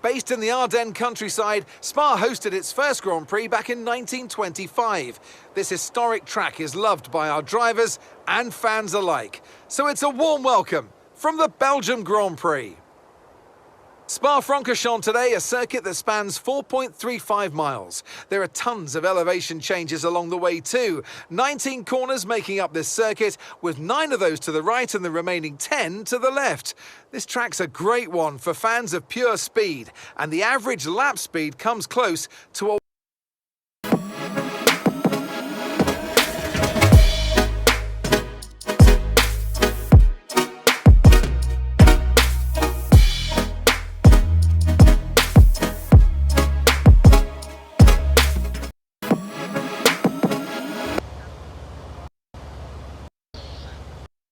Based in the Ardennes countryside, Spa hosted its first Grand Prix back in 1925. This historic track is loved by our drivers and fans alike. So it's a warm welcome from the Belgium Grand Prix. Spa-Fracorchamps today, a circuit that spans 4.35 miles. There are tons of elevation changes along the way too. 19 corners making up this circuit, with 9 of those to the right and the remaining 10 to the left. This track's a great one for fans of pure speed, and the average lap speed comes close to a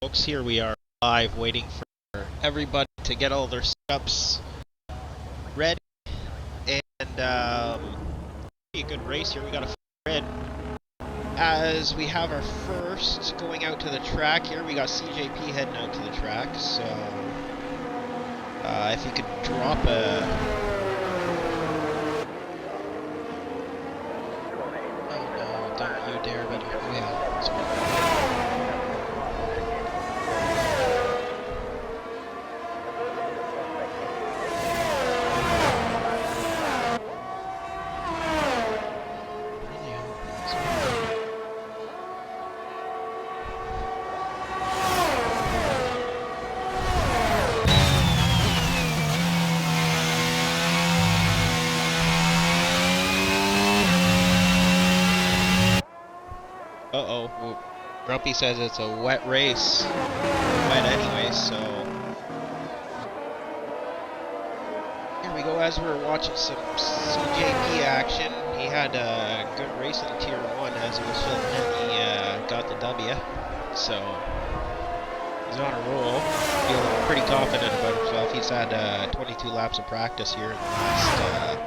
Folks, here we are live waiting for everybody to get all their setups ready, and be a good race here. We got a grid as we have our first going out to the track here. We got CJP heading out to the track, so if you could drop a oh no, don't you dare be doing yeah. Uh-oh, Grumpy says it's a wet race. Wet anyway, so here we go as we're watching some CJP action. He had a good race in Tier 1 as he was filling in. He got the W, so he's on a roll. Feeling pretty confident about himself. He's had 22 laps of practice here in the last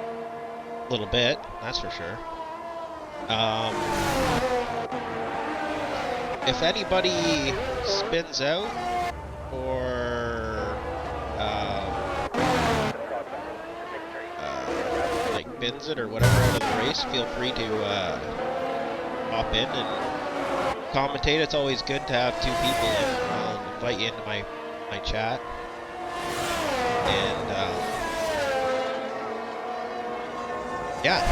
little bit, that's for sure. If anybody spins out or like bins it or whatever out of the race, feel free to hop in and commentate. It's always good to have 2 people in. I'll invite you into my chat. And yeah.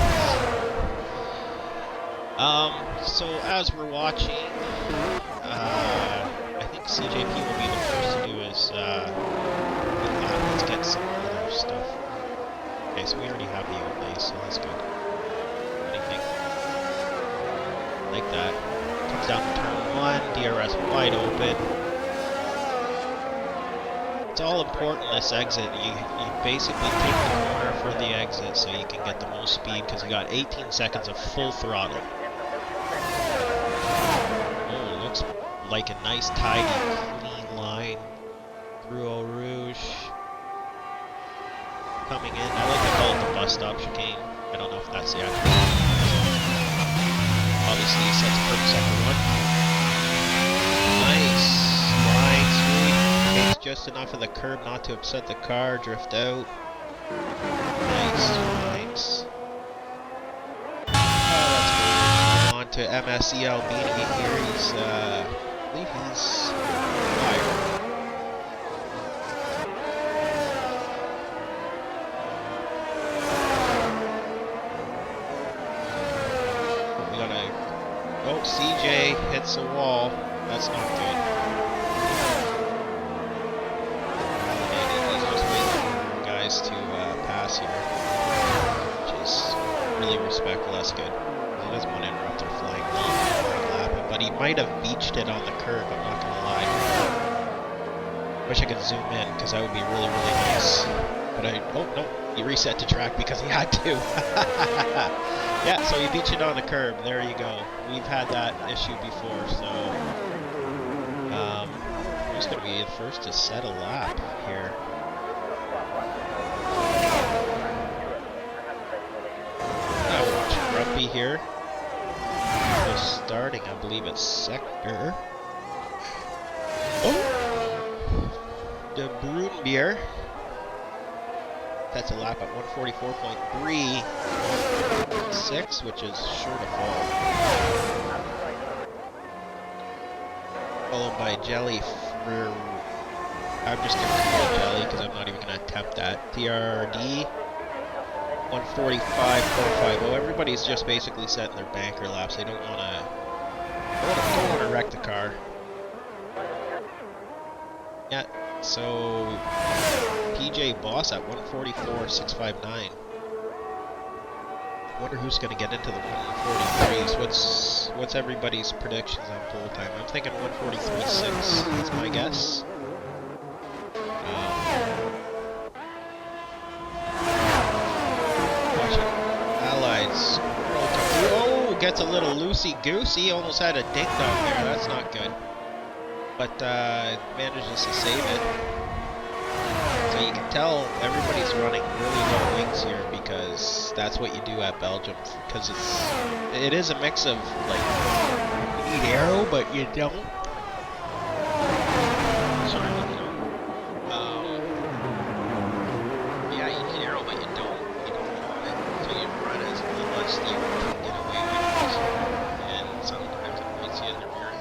So as we're watching, I think CJP will be the first to do his, let's get some other stuff. Okay, so we already have the overlay, so that's good. What do you think? Like that. Comes down to turn 1, DRS wide open. It's all important this exit. You basically take the corner for the exit so you can get the most speed, because you got 18 seconds of full throttle. Oh, looks like a nice, tidy, clean line through Eau Rouge. Coming in. I like to call it the bus stop chicane. I don't know if that's the actual one. Obviously, he sets for the second one. Nice. Line sweep. Takes just enough of the curb not to upset the car. Drift out. Nice. Nice. To MSEL Beanie here. He's, I believe he's fired. We gotta, oh, CJ hits a wall. That's not good. He's just waiting for guys to pass here, which is really respectful. That's good. He doesn't want to interrupt their flying lap, but he might have beached it on the curb, I'm not gonna lie. Wish I could zoom in, because that would be really, really nice. But oh no, he reset to track because he had to. Yeah, so he beached it on the curb, there you go. We've had that issue before, so who's gonna be the first to set a lap here? Now watch Grumpy here. Starting, I believe it's sector. Oh! De Brunbier. That's a lap at 144.36, which is sure to fall. Followed by Jelly. I'm just going to call it Jelly because I'm not even going to attempt that. TRD 145.450. Everybody's just basically setting their banker laps. They don't want to wreck the car. Yeah, so PJ Boss at 144.659. Wonder who's going to get into the 143s. What's everybody's predictions on pole time? I'm thinking 143.6 is my guess. Allies. Oh, gets a little loosey-goosey. Almost had a ding-dong there. That's not good. But manages to save it. So you can tell everybody's running really low wings here because that's what you do at Belgium. Because it is a mix of like you need aero, but you don't. Sorry, you don't. Yeah, you need aero, but you don't. You don't want it. So you run as little as you can get away with it. And sometimes it puts you in the rear end.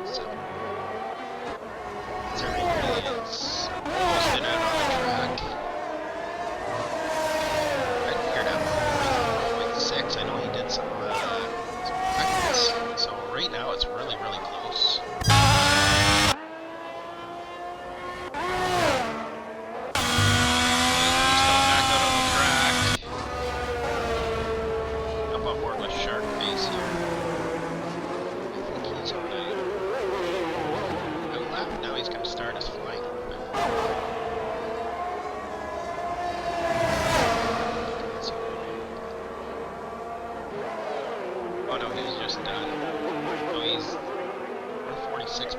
So Terry really is almost been out on the track. I figured out 1.6. I know he did some practice. So right now it's really, really close. He's coming back out on the track. Up on board with Shark Face here. I think he's on a lap. Now he's going to start his flying. Oh no, he was just done. Oh, he's 146.9.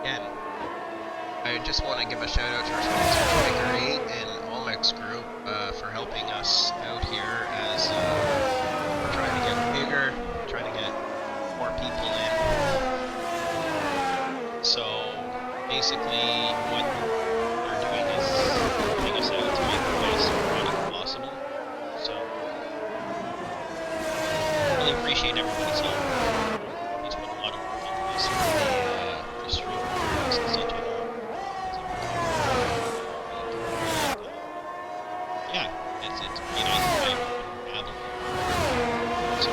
Again, I just want to give a shout out to our sponsor, Tiger 8 and Almex Group, for helping us out here as we're trying to get bigger, trying to get more people in. So basically, what they're doing is helping us out to make the best product possible. So really appreciate everybody's help. He's put a lot of work into this for the stream and such and yeah, it's you know, so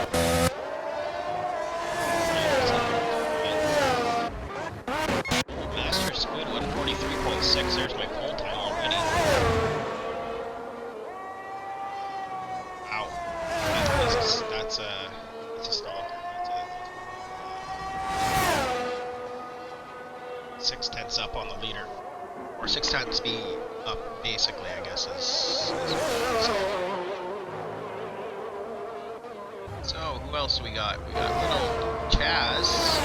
Master Squid 143.6. There's my pole time already. Wow, that's a stalker. That's 6/10 up on the leader, or 6 speed up, basically. I guess is so. Who else we got? We got little Chaz.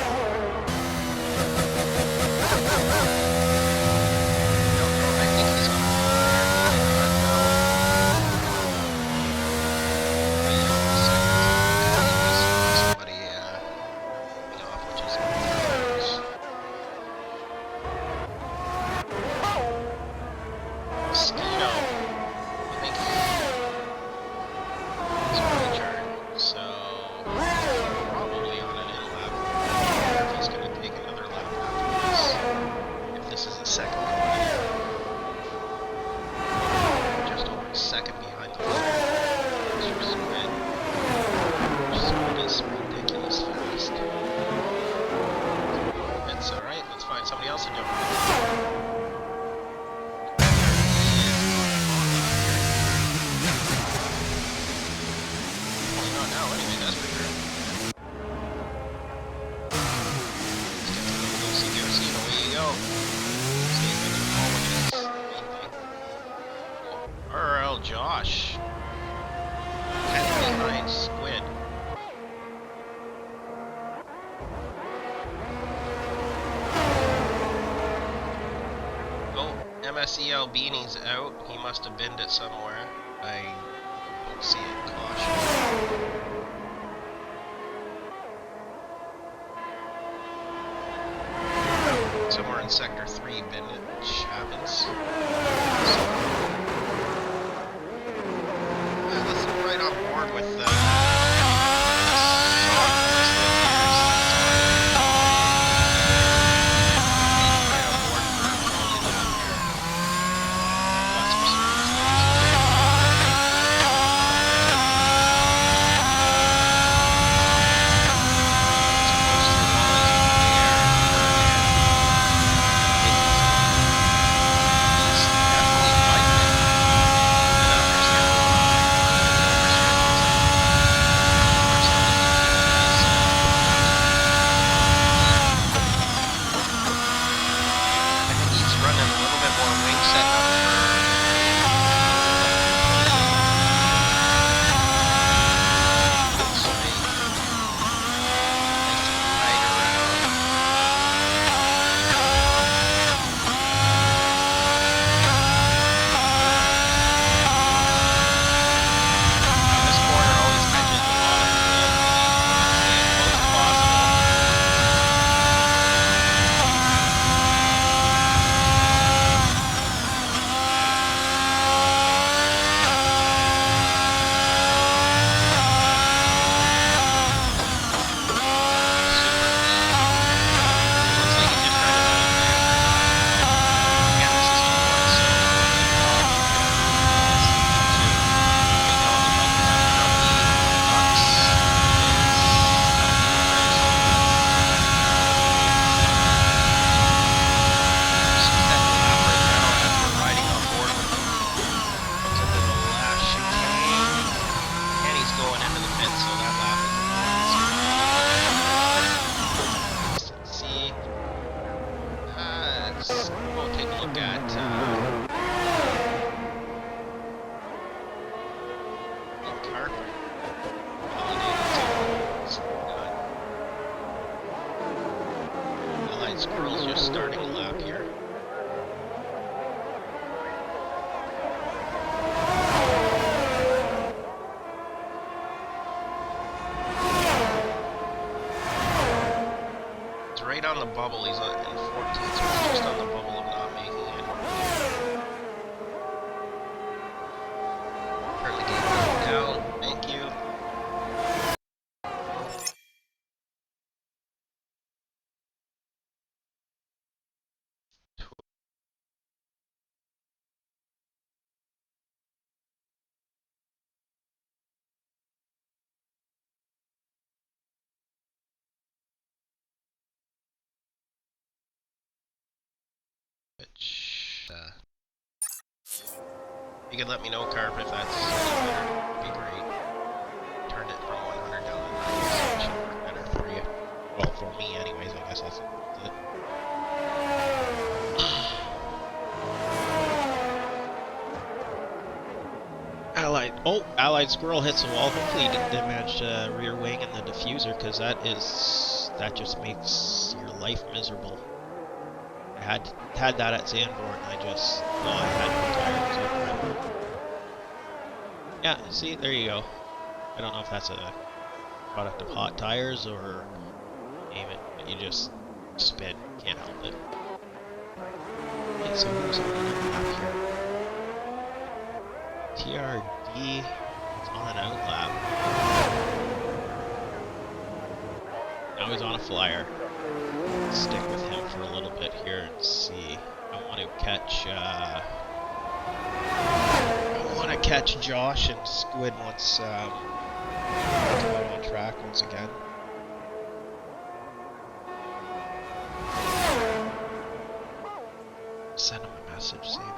I think he's on. Somebody off, which is Mosquito. I think he's my turn, so probably on an in lap. If he's going to take another lap after this, if this is the second one, just over a second behind the leader. Mr. Squid. Squid is ridiculous fast. It's alright, let's find somebody else to jump in. Not now, anyway, that's for sure. Let's get to the loosey-goosey, and away you go. See if we can fall with this main thing. AERL Josh. 10 behind Squid. MSEL beanie's out. He must have binned it somewhere. I don't see it. Caution. Somewhere in Sector 3, binned it, which happens. Let's go right on board with Squirrel's just starting a lap here. It's right on the bubble. He's in 14th, so he's just on the bubble of not making it. Turn the game down. Thank you. Which, you can let me know, Carp, if that's any better. It'd be great. Turn it from 100 down to 90, so it should work better for you. Well, for me anyways, I guess that's it. Allied Squirrel hits the wall. Hopefully he didn't manage to rear wing in the diffuser, because that just makes your life miserable. I had that at Zandvoort, and I had no tires. Yeah, see, there you go. I don't know if that's a product of hot tires or name it, but you just spin, can't help it. Okay, so who's on the lap here? TRD is on an out lap. Now he's on a flyer. Let's stick with him for a little bit here and see. I want to catch Josh and Squid once come out on track once again. Send him a message saying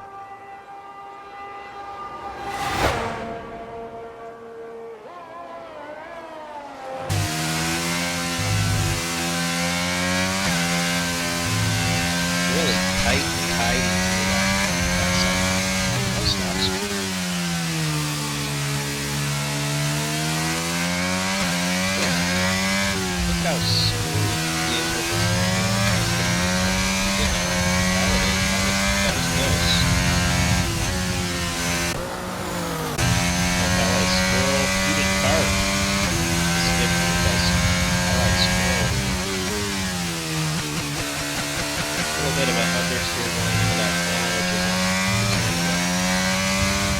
that was close. understeer going into that corner, which isn't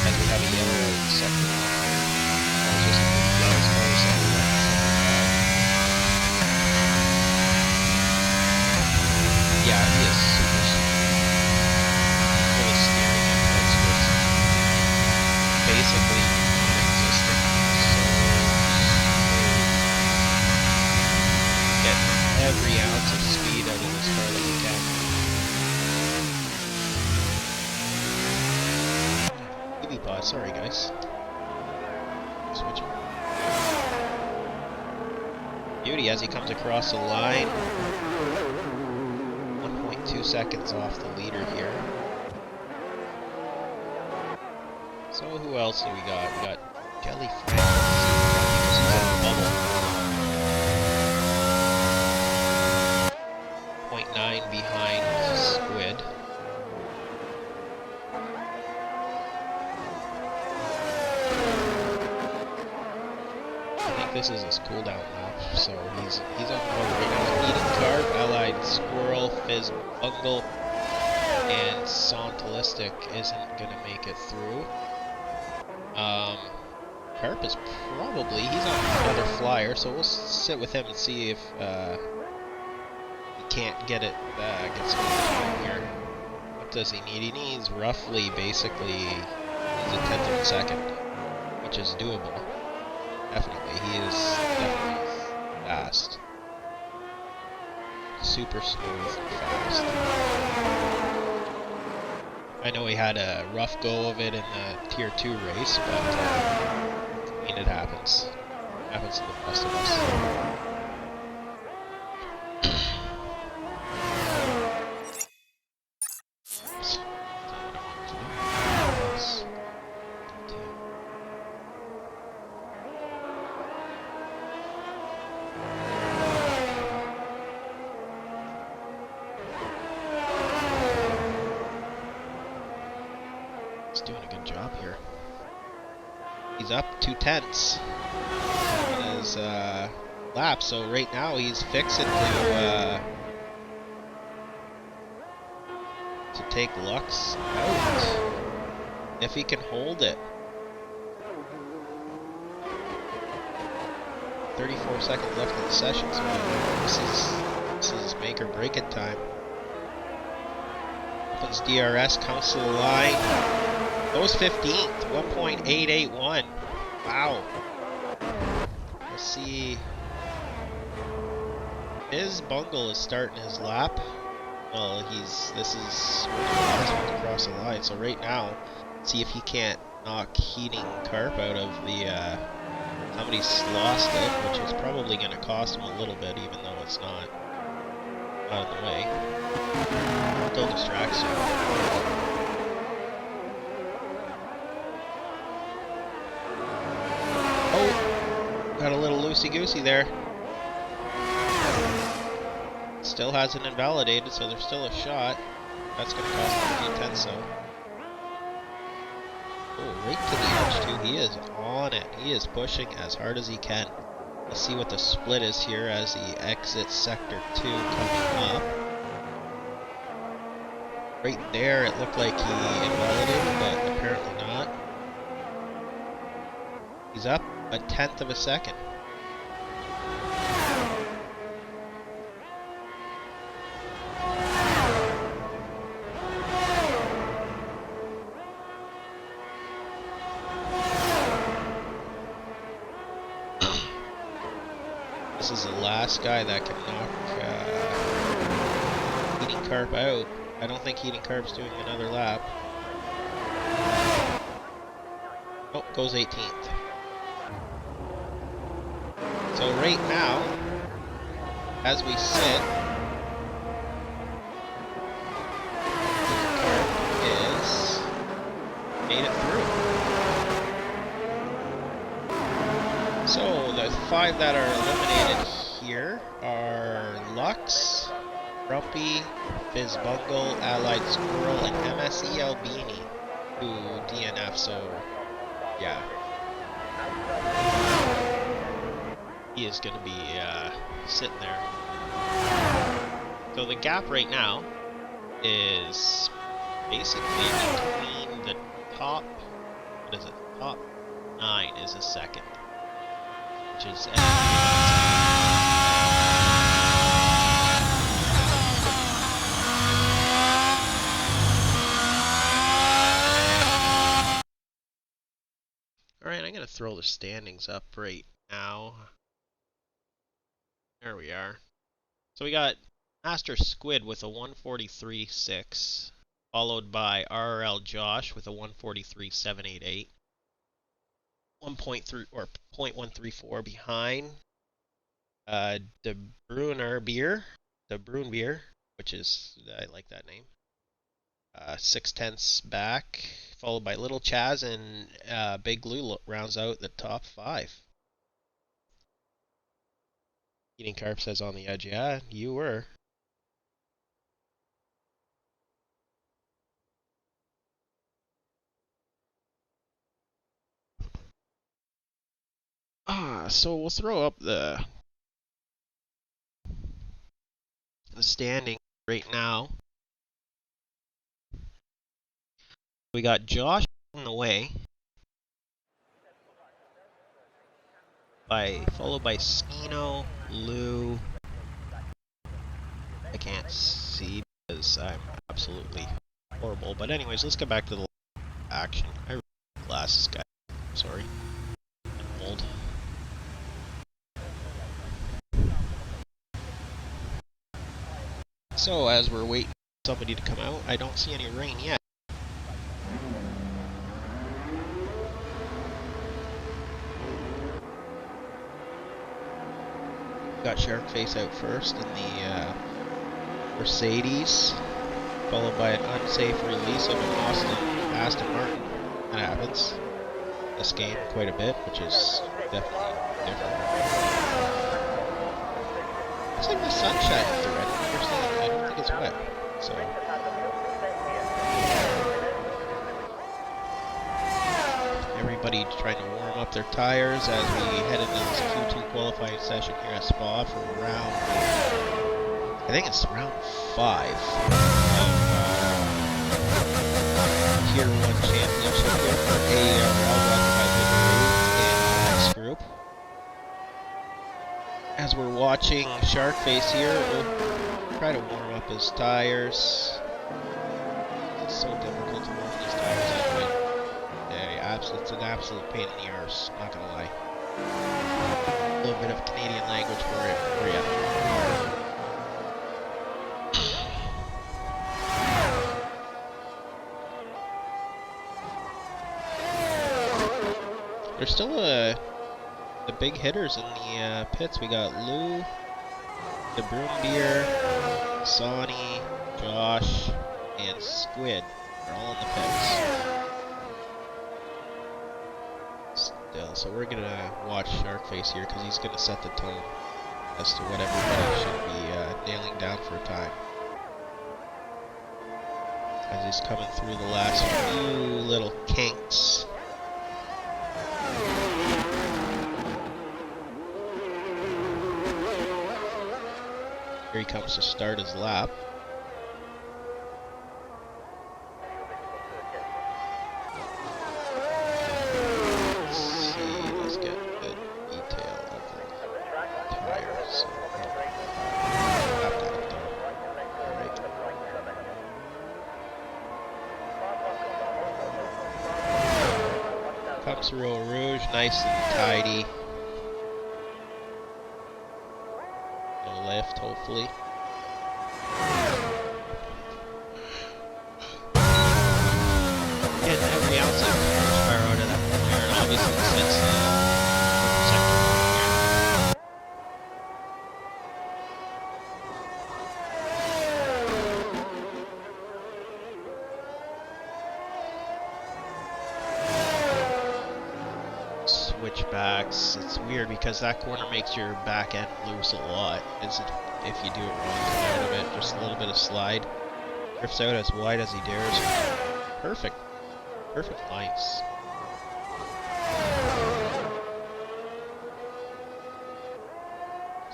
as we have a yellow out in sector. I was just going to be as far as sector 75. Yeah, he is super for the steering inputs just basically non-existent. So get every ounce of speed out of this car that we can. EV pod, sorry guys. Switching. Beauty as he comes across the line. 1.2 seconds off the leader here. So who else do we got? We got Jelly Frank. He's in the bubble. 0.9 behind Squid. I think this is his cooldown lap, so he's on board right now. Eating Carp, Allied Squirrel, Fizz Bungle, and Sontilistic isn't gonna make it through. Carp is probably, he's on another flyer, so we'll sit with him and see if he can't get it, get some time here. What does he need? He needs roughly, basically, he's a 10th of a second, which is doable. Definitely, he is definitely fast. Super smooth and fast. I know he had a rough go of it in the Tier 2 race, but I mean, it happens. It happens to the best of us. Doing a good job here. He's up 2/10 in his lap, so right now he's fixing to take Lux out if he can hold it. 34 seconds left in the session, so this is make or break it time. Opens DRS, comes to the line. Goes 15th, 1.881. Wow. Let's see. His Bungle is starting his lap. Well, this is when the last one to cross the line. So right now, see if he can't knock Heating Carp out of the, somebody's lost it, which is probably going to cost him a little bit, even though it's not out of the way. Still distracts him. Got a little loosey-goosey there. Still hasn't invalidated, so there's still a shot. That's going to cost him a few tenths, though. Oh, right to the edge, too. He is on it. He is pushing as hard as he can. Let's see what the split is here as he exits Sector 2 coming up. Right there, it looked like he invalidated, but apparently not. He's up a 10th of a second. This is the last guy that can knock Heating Carp out. I don't think Heating Carp's doing another lap. Oh, goes 18th. So right now, as we sit, Heating Carp is made it through. So the 5 that are eliminated here are Lux, Grumpy, Fizz Bungle, Allied Squirrel, and MSE Albini, who DNF, so yeah. He is going to be sitting there. So the gap right now is basically between the top, what is it, top 9 is a second, which is Alright, I'm going to throw the standings up right now. There we are. So we got Master Squid with a 143.6, followed by AERL Josh with a 143.788. 1.3 or 0.134 behind De Bruin Beer, which is, I like that name. 6/10 back, followed by Little Chaz, and Big Lou rounds out the top 5. Eating Carp says on the edge, yeah, you were. So we'll throw up the standing right now. We got Josh in the way, followed by Skino, Lou. I can't see because I'm absolutely horrible. But anyways, let's get back to the action. I really like glasses, guy. Sorry, I'm old. So as we're waiting for somebody to come out, I don't see any rain yet. Got Sharkface out first in the Mercedes, followed by an unsafe release of an Aston Martin. That happens this game quite a bit, which is definitely different. Looks like the sun's shining through. I don't think it's wet, so. Everybody trying to warm up their tires as we head into this Q2 qualifying session here at Spa for round, I think it's round 5 of Tier 1 Championship here for AERL, brought by in the next group. As we're watching Sharkface here, we'll try to warm up his tires. It's so difficult to warm these tires anyway. It's an absolute pain in the arse, not gonna lie. A little bit of Canadian language for you. There's still the big hitters in the pits. We got Lou, the Broombeer, Sonny, Josh, and Squid. They're all in the pits. So we're gonna watch Sharkface here because he's gonna set the tone as to what everybody should be nailing down for a time. As he's coming through the last few little kinks. Here he comes to start his lap. Comes Real Rouge, nice and tidy. No lift, hopefully. Getting every ounce of horsepower out of that flare, and obviously since sector 1 here. Switchbacks, it's weird because that corner makes your back end loose a lot. If you do it wrong, come out of it, just a little bit of slide. Drifts out as wide as he dares. Perfect. Perfect lines.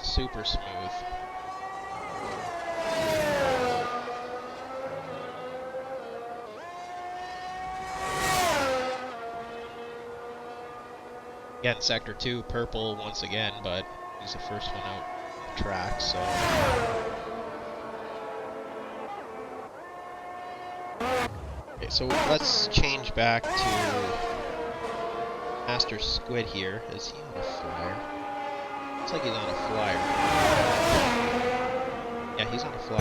Super smooth. Again, Sector 2, purple once again, but he's the first one out the track, so... Okay, so let's change back to Master Squid here. Is he on a flyer? Looks like he's on a flyer. Yeah, he's on a flyer.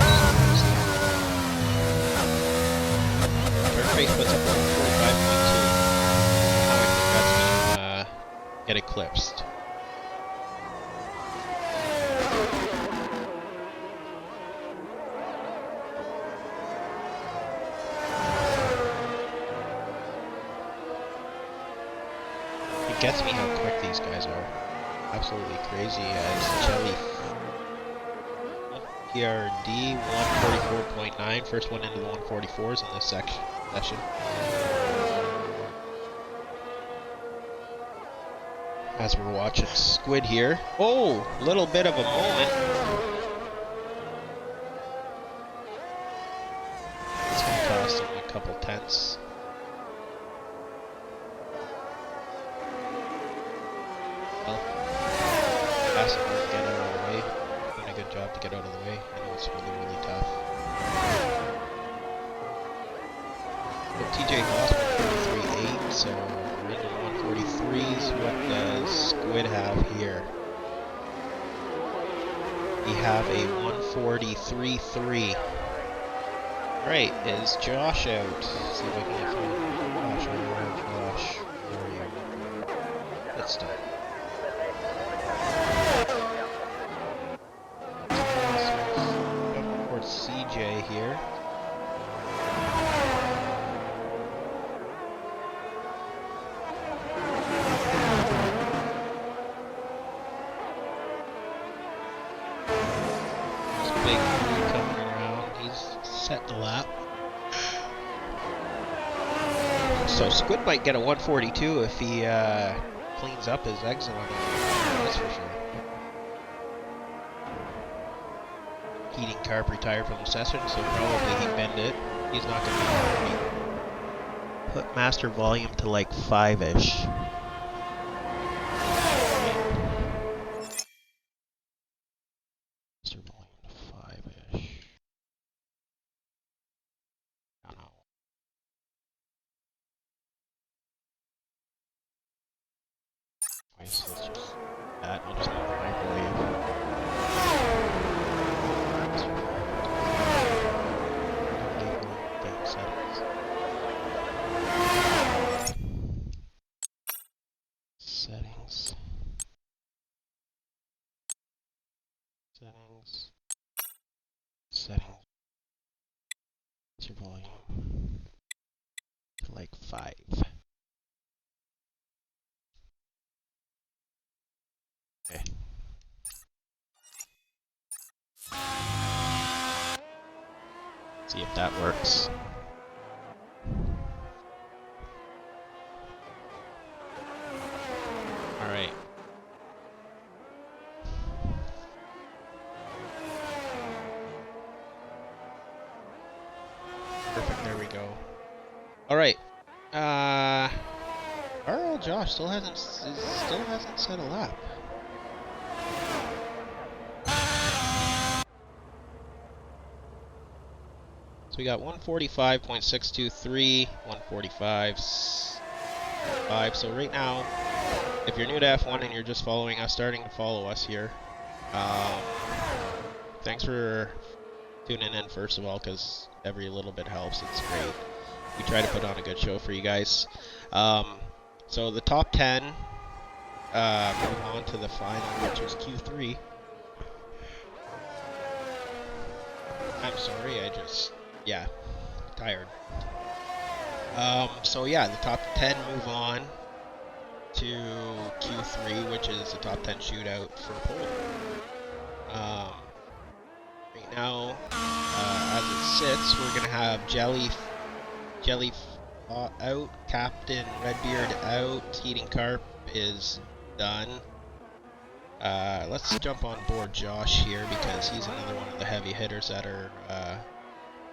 Turn race puts up 145.2. Now I think that's going to get eclipsed. It gets me how quick these guys are. Absolutely crazy as Jelly PRD 144.9, first one into the 144s in this session. As we're watching Squid here. Oh, little bit of a moment. It's going to cost him a couple tenths. Get out of the way. Doing a good job to get out of the way. I know it's really, really tough. But TJ lost 143.8, so we're into 143s. What does Squid have here? We have a 143.3. Right, is Josh out? Let's see if I can get Josh over. Josh, where are you? Let's start. CJ here. There's a big dude coming around. He's setting the lap. So Squid might get a 142 if he cleans up his exit on it. That's for sure. Heating carb retired from the session, so probably he bend it. He's not going to be happy. Put master volume to like 5-ish. Master volume to 5-ish. I don't know. Okay, so let's just that. I'll just move the microwave. Settings. What's your volume? To like 5. Okay. See if that works. Alright. Perfect, there we go. Alright. AERL Josh still hasn't set a lap. So we got 145.623, 145.5. So right now, if you're new to F1 and you're just following us, starting to follow us here, thanks for tuning in first of all, because every little bit helps. It's great. We try to put on a good show for you guys. So the top 10 move on to the final, which was Q3. I'm sorry, yeah, tired. So yeah, the top 10 move on to Q3, which is the top 10 shootout for pole. Right now, as it sits, we're gonna have Jelly out, Captain Redbeard out, Heating Carp is done. Let's jump on board Josh here because he's another one of the heavy hitters that are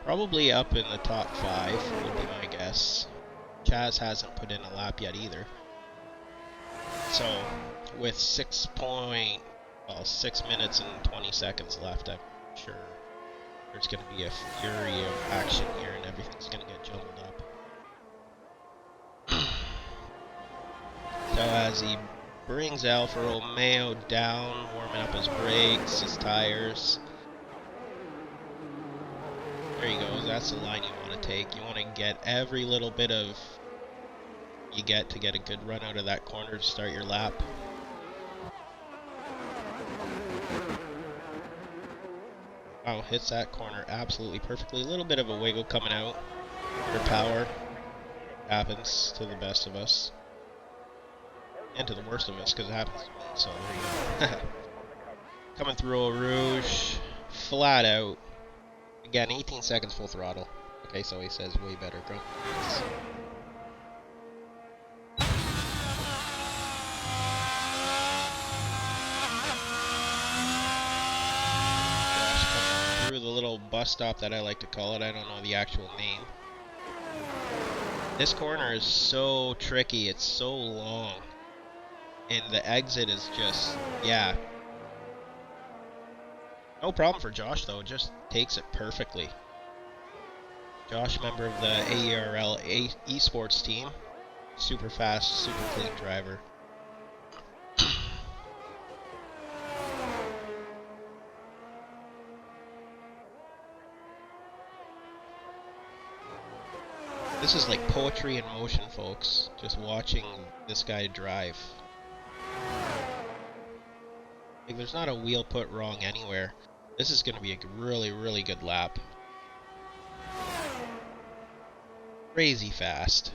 probably up in the top 5, would be my guess. Chaz hasn't put in a lap yet either. So with 6 minutes and 20 seconds left, I'm sure there's going to be a fury of action here and everything's going to get jumbled up. So as he brings Alfa Romeo down, warming up his brakes, his tires. There he goes. That's the line you want to take. You want to get every little bit of you get to get a good run out of that corner to start your lap. Wow, hits that corner absolutely perfectly. A little bit of a wiggle coming out. Under power. Happens to the best of us. And to the worst of us, because it happens to me. So there you go. Coming through Eau Rouge. Flat out. Again, 18 seconds full throttle. Okay, so he says way better. Go. Through the little bus stop that I like to call it. I don't know the actual name. This corner is so tricky. It's so long. And the exit is just, yeah. No problem for Josh, though. Just takes it perfectly. Josh, member of the AERL esports team. Super fast, super clean driver. This is like poetry in motion, folks. Just watching this guy drive. Like, there's not a wheel put wrong anywhere. This is going to be a really, really good lap. Crazy fast.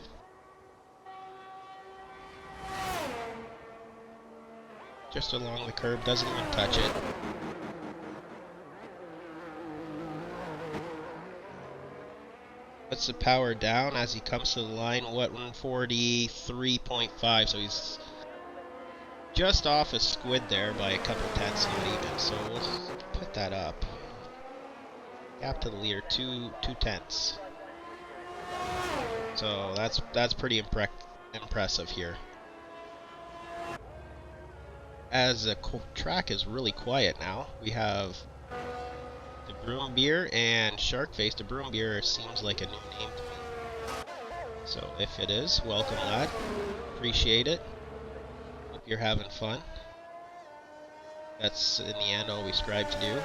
Just along the curb, doesn't even touch it. Puts the power down as he comes to the line. What, 143.5, so he's just off a squid there by a couple tenths, not even. So we'll put that up. Gap to the leader, two tenths. So that's pretty impressive here. As the track is really quiet now, we have the Broom Beer and Sharkface. The Broom Beer seems like a new name to me. So if it is, welcome, lad. Appreciate it. Hope you're having fun. That's in the end all we strive to do.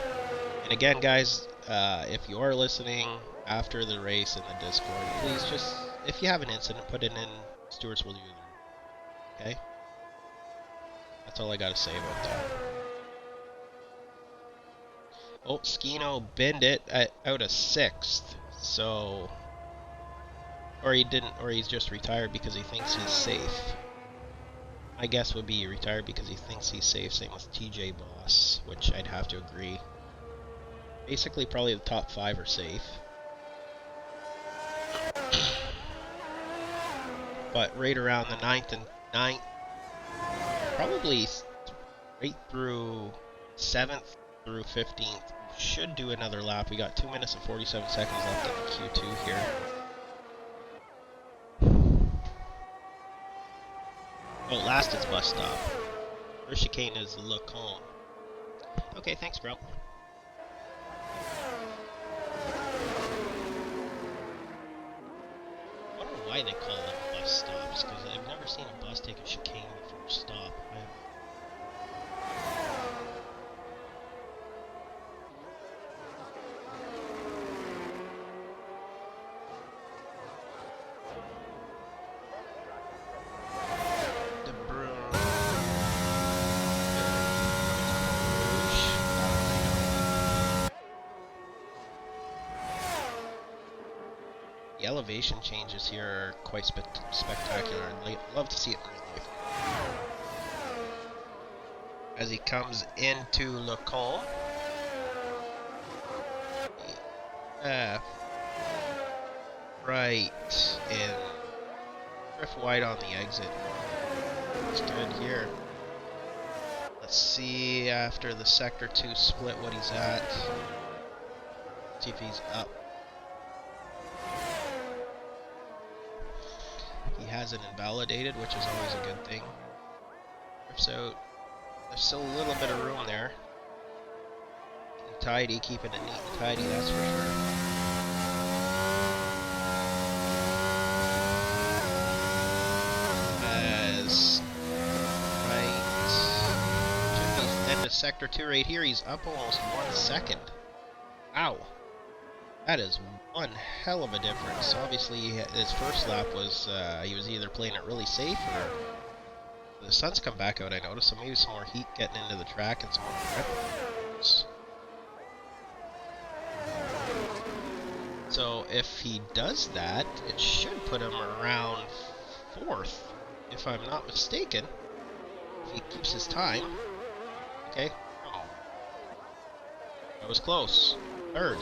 And again, guys, if you are listening after the race in the Discord, please just, if you have an incident, put it in. Stewards will do it. Okay? That's all I gotta say about that. Oh, Skino binned it out of 6th. So, or he didn't, or he's just retired because he thinks he's safe. My guess would be he retired because he thinks he's safe. Same with TJ Boss, which I'd have to agree. Basically, probably the top 5 are safe. But right around the 9th, probably right through 7th through 15th, should do another lap. We got 2 minutes and 47 seconds left in the Q2 here. Oh, last is bus stop. First chicane is Lacombe. Okay, thanks, bro. I don't know why they call them bus stops, because I've never seen a bus take a chicane before a stop. The elevation changes here are quite spectacular. I'd love to see it in real life. As he comes into Lacombe. Right. And drift wide on the exit. It's good here. Let's see after the Sector 2 split what he's at. See if he's up. He hasn't invalidated, which is always a good thing. laps out. There's still a little bit of room there. Tidy, keeping it neat and tidy, that's for sure. As right, end of sector 2 right here, he's up almost 1 second. Wow, that is one hell of a difference. Obviously, his first lap was he was either playing it really safe or the sun's come back out. I noticed, so maybe some more heat getting into the track and some more grip. So if he does that, it should put him around 4th, if I'm not mistaken. If he keeps his time. Okay. Oh. That was close. 3rd.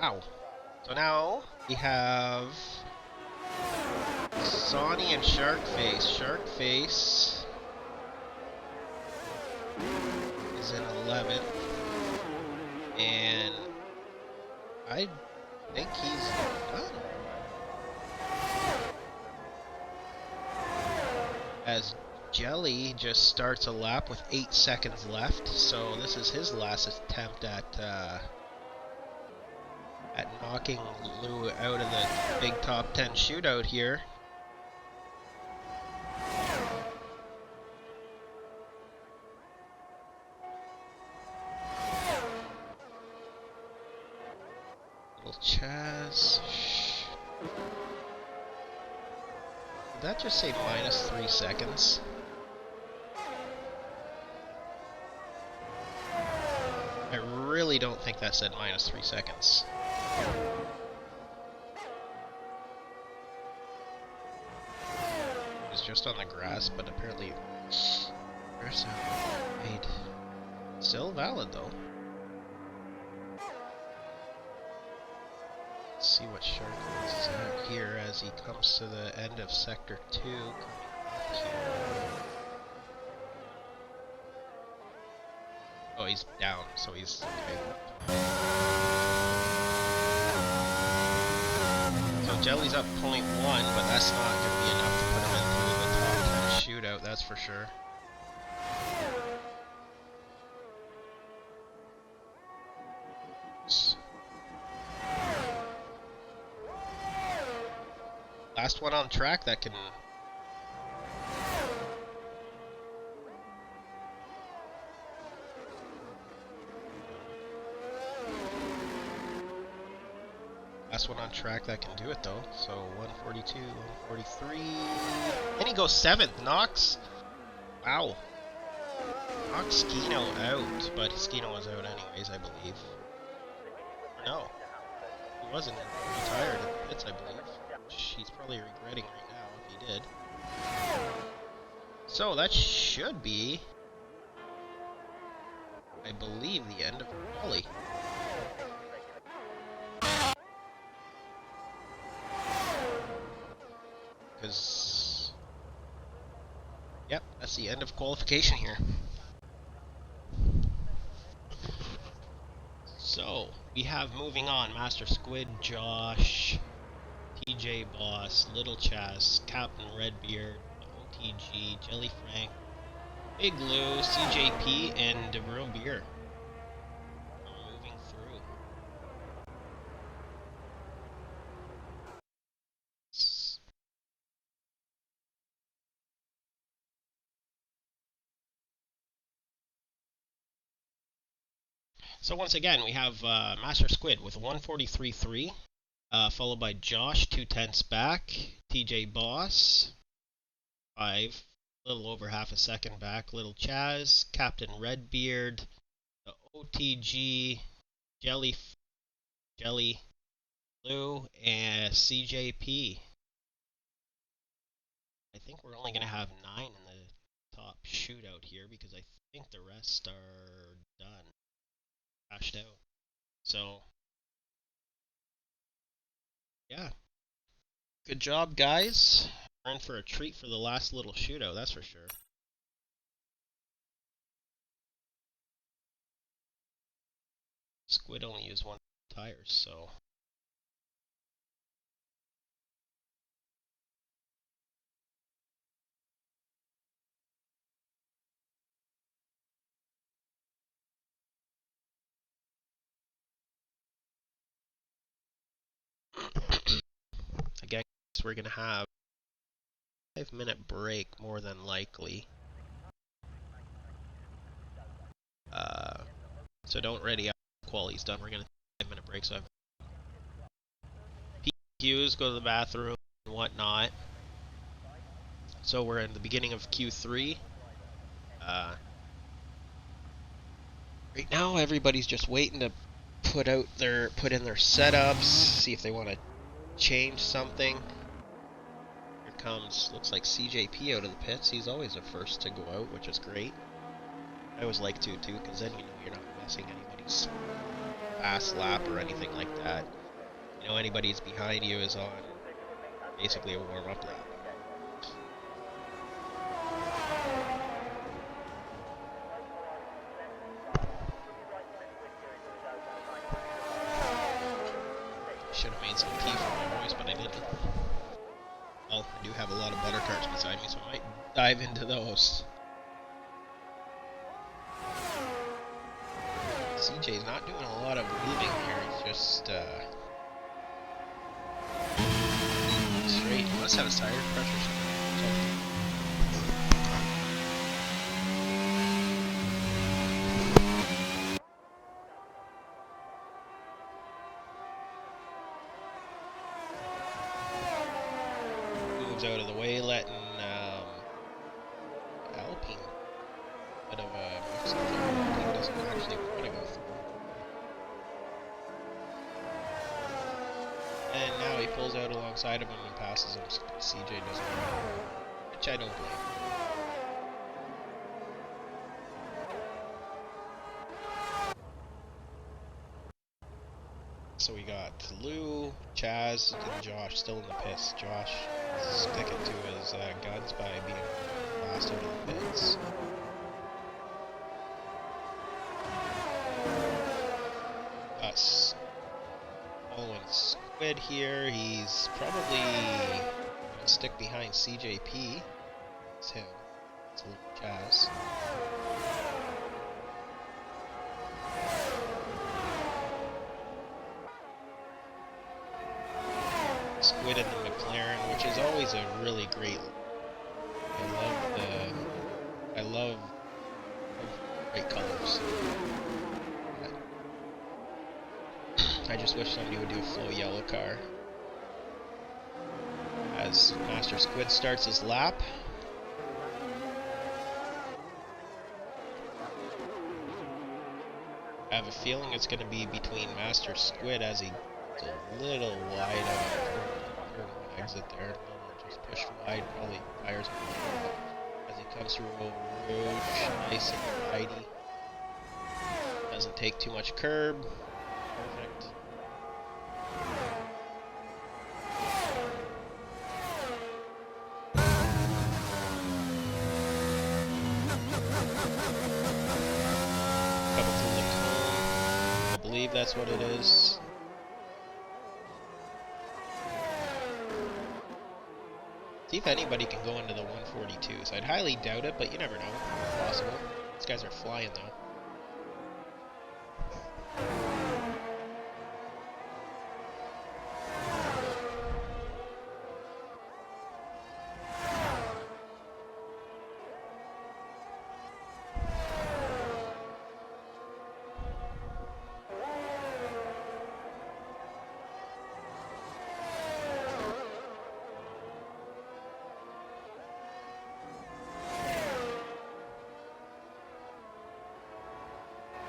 Ow. So now we have Sonny and Sharkface. Sharkface is in 11th. And I think he's done. As Jelly just starts a lap with 8 seconds left, so this is his last attempt at knocking Lou out of the big top 10 shootout here. Chaz. Did that just say -3 seconds? I really don't think that said -3 seconds. It was just on the grass, but apparently grass made. Still valid though. Let's see what Shark is at here as he comes to the end of Sector 2. Coming up here. Oh, he's down, so he's okay. So Jelly's up 0.1, but that's not going to be enough to put him into the top 10 shootout, that's for sure. Last one on track that can... Last one on track that can do it though. So 142, 143... And he goes 7th. Knox? Wow. Knocks Skino out, but Skino was out anyways, I believe. Or no. He wasn't. He retired at the pits, I believe. He's probably regretting right now if he did. So that should be, I believe, the end of the rally. Because, yep, that's the end of qualification here. So, we have moving on, Master Squid, Josh, TJ Boss, Little Chaz, Captain Redbeard, OTG, Jelly Frank, Big Lou, CJP, and Real Beer. We're moving through. So once again, we have Master Squid with 143.3. Followed by Josh, 2/10 back. TJ Boss, 5, a little over half a second back. Little Chaz, Captain Redbeard, the OTG, Jelly, Lou, and CJP. I think we're only going to have 9 in the top shootout here because I think the rest are done, cashed out. So, yeah. Good job, guys. We're in for a treat for the last little shootout, that's for sure. Squid only used 1 tires, so So we're gonna have a 5-minute break more than likely. So don't ready up. Quality's done. We're gonna take a 5-minute break. So I've PQs, go to the bathroom and whatnot. So we're in the beginning of Q3. Right now, everybody's just waiting to put in their setups, see if they want to change something. Here comes, looks like CJP out of the pits. He's always the first to go out, which is great. I always like to too, because then you know you're not messing anybody's fast lap or anything like that. You know, anybody's behind you is on basically a warm-up lap. Should have made some tea for my voice, but I didn't. Well, I do have a lot of butter tarts beside me, so I might dive into those. CJ's not doing a lot of moving here, it's just straight. He must have a tire pressure or something. Moves out of the way, letting Alpine bit of a mix up there. Alpine doesn't actually want to go through. And now he pulls out alongside of him and passes him. CJ doesn't want, which I don't blame. So we got Lou, Chaz, and Josh still in the pits. Josh sticking to his guns by being last out of the pits. Us following Squid here. He's probably going to stick behind CJP. It's him. It's Lou, Chaz. Squid in the McLaren, which is always a really great. I love bright colors. I just wish somebody would do a flow yellow car. As Master Squid starts his lap. I have a feeling it's going to be between Master Squid as he a little wide of an exit there. Just push wide, probably tires as he comes through Old Rouge, nice and tidy. Doesn't take too much curb. Perfect. Coming through the cone. I believe that's what it is. See if anybody can go into the 142s. I'd highly doubt it, but you never know. It's possible. These guys are flying, though.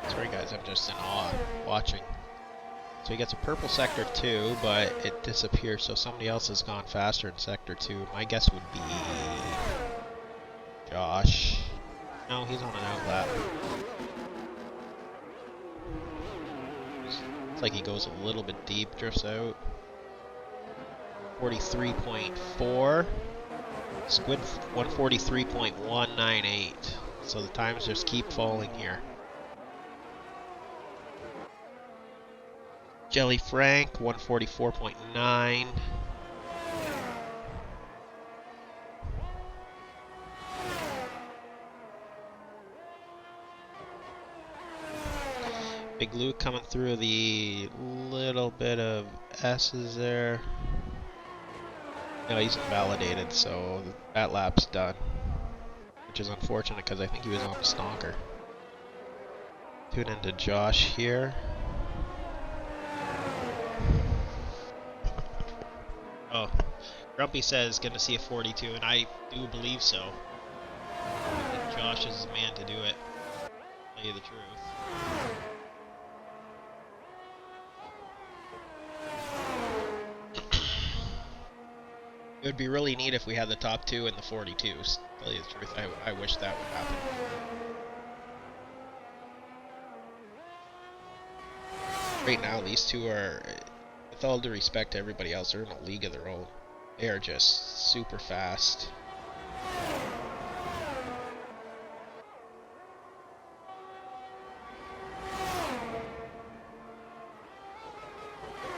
Sorry guys, I'm just in awe watching. So he gets a purple sector 2, but it disappears, so somebody else has gone faster in sector 2. My guess would be Josh. No, he's on an outlap. It's like he goes a little bit deep, drifts out. 43.4. Squid 143.198. So the times just keep falling here. Jelly Frank, 144.9. Big Luke coming through the little bit of S's there. No, he's invalidated, so that lap's done. Which is unfortunate because I think he was on a stonker. Tune into Josh here. Oh, Grumpy says gonna see a 42, and I do believe so. I think Josh is the man to do it. To tell you the truth. It would be really neat if we had the top two in the 42s. To tell you the truth, I wish that would happen. Right now, these two are, with all due respect to everybody else, they're in a league of their own. They are just super fast.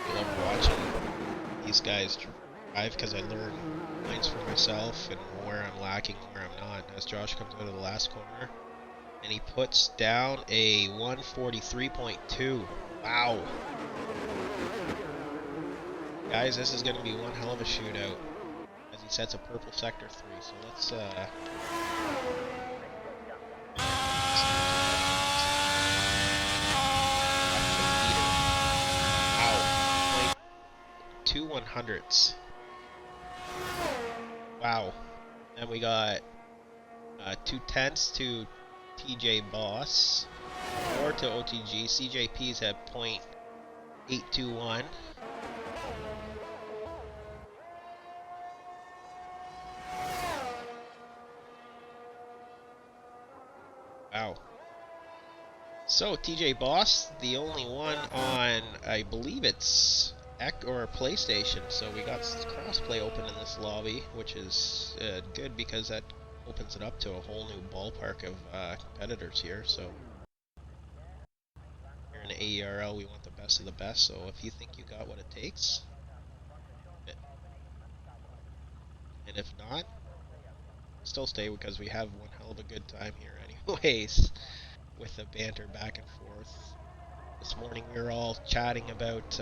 I love watching these guys drive because I learn lines for myself and where I'm lacking and where I'm not. As Josh comes out of the last corner, and he puts down a 143.2. Wow. Guys, this is going to be one hell of a shootout as he sets a purple sector 3. So let's wow. 2 100ths. Wow. And we got 2 tenths to TJ Boss, 4 to OTG. CJP's at .821. Wow. So TJ Boss, the only one on, I believe it's or PlayStation. So we got crossplay open in this lobby, which is good because that opens it up to a whole new ballpark of competitors here. So here in the AERL, we want the best of the best. So if you think you got what it takes, and if not, still stay because we have one hell of a good time here anyways, with the banter back and forth. This morning we were all chatting about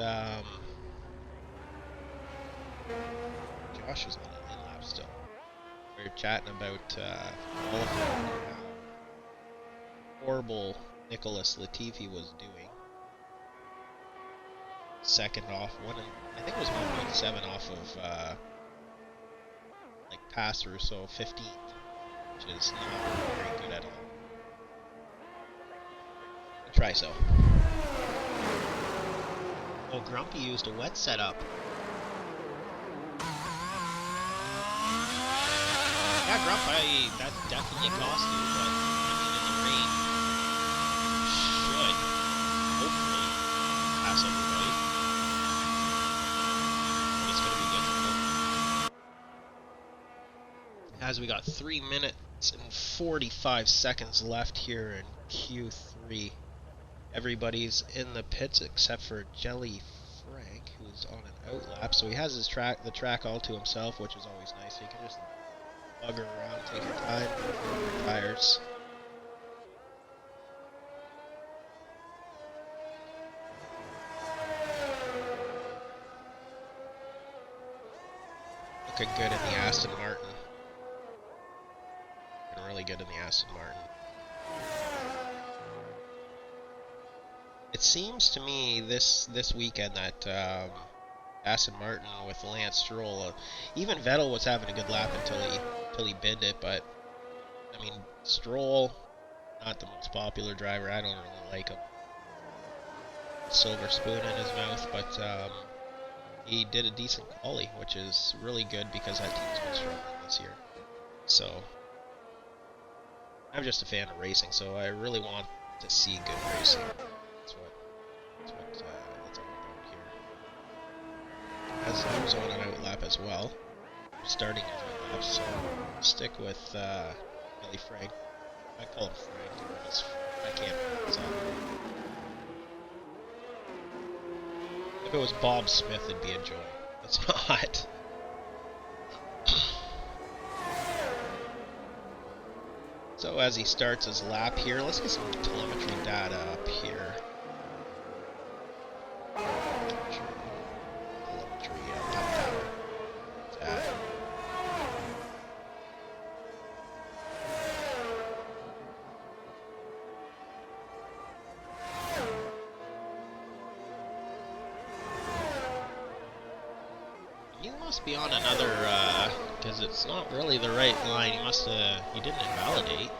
Josh is on an in-lap still. We were chatting about all of how horrible Nicholas Latifi was doing. Second off, I think it was 1.7 off of like pass through, so 15th, which is not very good at all. Try so. Oh, Grumpy used a wet setup. Yeah, Grump, that definitely cost you, but I mean, in the rain, should hopefully pass everybody. But it's going to be difficult. As we got 3 minutes and 45 seconds left here in Q3. Everybody's in the pits except for Jelly Frank, who's on an outlap. So he has his the track all to himself, which is always nice. So you can just bugger around, take your time, perform your tires. Looking good in the Aston Martin. Looking really good in the Aston Martin. It seems to me this weekend that Aston Martin with Lance Stroll, even Vettel was having a good lap until he binned it, but I mean Stroll, not the most popular driver. I don't really like him. Silver spoon in his mouth, but he did a decent quali, which is really good because that team's been struggling this year. So I'm just a fan of racing, so I really want to see good racing. That's what it's all about here. As I was on an outlap as well, starting as outlap, so stick with Billy Frank. I call him Frank because I can't pronounce that. If it was Bob Smith, it'd be a joy. It's not. So as he starts his lap here, let's get some telemetry data up here. Telemetry, lap data. He must be on another, because it's not really the right line. He didn't invalidate.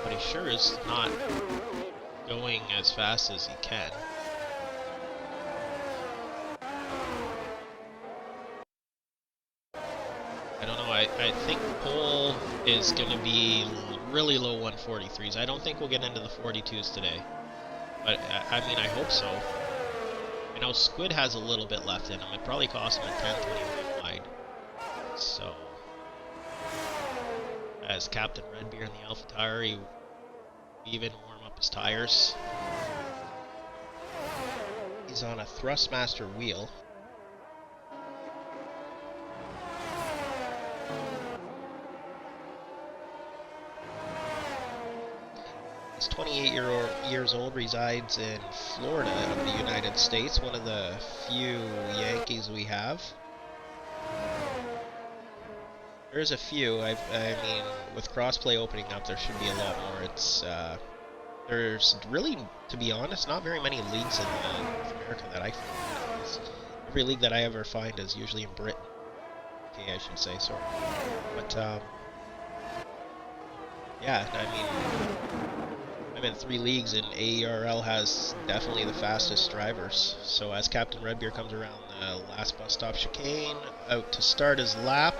But he sure is not going as fast as he can. I don't know, I think pole is going to be really low 143s. I don't think we'll get into the 42s today. But, I mean, I hope so. I know Squid has a little bit left in him. It probably cost him a tenth when he went wide. So, as Captain Redbeard in the Alpha Tower, he even warm up his tires. He's on a Thrustmaster wheel. He's 28 years old, resides in Florida of the United States, one of the few Yankees we have. There's a few. I mean, with crossplay opening up, there should be a lot more. There's really, to be honest, not very many leagues in North America that I find. Every league that I ever find is usually in Britain. Okay, I should say, sorry. But, yeah, I mean, I'm in 3 leagues, and AERL has definitely the fastest drivers. So as Captain Redbeard comes around the last bus stop chicane, out to start his lap.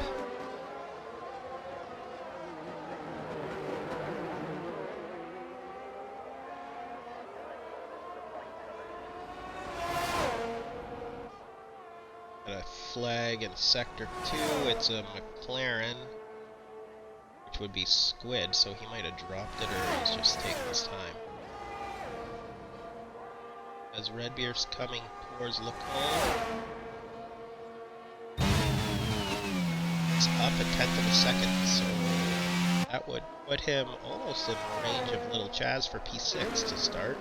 A flag in Sector 2, it's a McLaren, which would be Squid, so he might have dropped it or he's just taking his time. As Redbeard's coming towards Lacombe, it's up a tenth of a second, so that would put him almost in range of Little Chaz for P6 to start.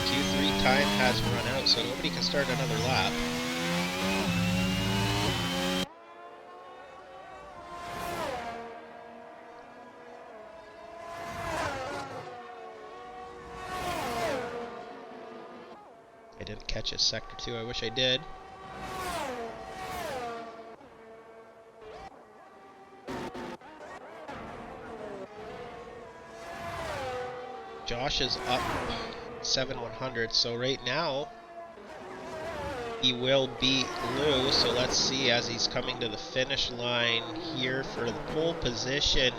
Q3 time has run out, so nobody can start another lap. I didn't catch a Sector 2, I wish I did. Josh is up 7/100, so right now he will beat Lou, so let's see as he's coming to the finish line here for the pole position.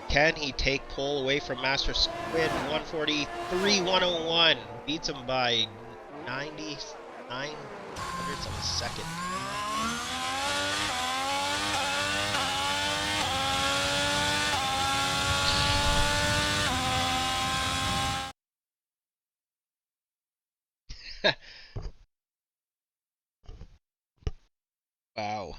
Can he take pole away from Master Squid? 143.101, beats him by 99 hundredths of a second. Wow.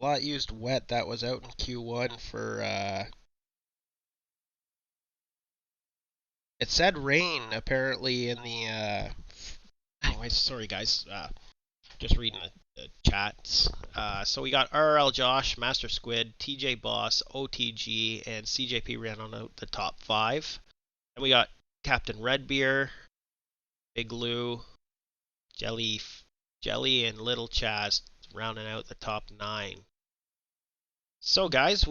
Lot used wet that was out in Q1 for, it said rain apparently in the, anyways, sorry guys, just reading the chats. So we got RL Josh, Master Squid, TJ Boss, OTG, and CJP ran on out the top 5. And we got Captain Redbeard, Big Lou, Jelly, and Little Chaz rounding out the top 9. So guys,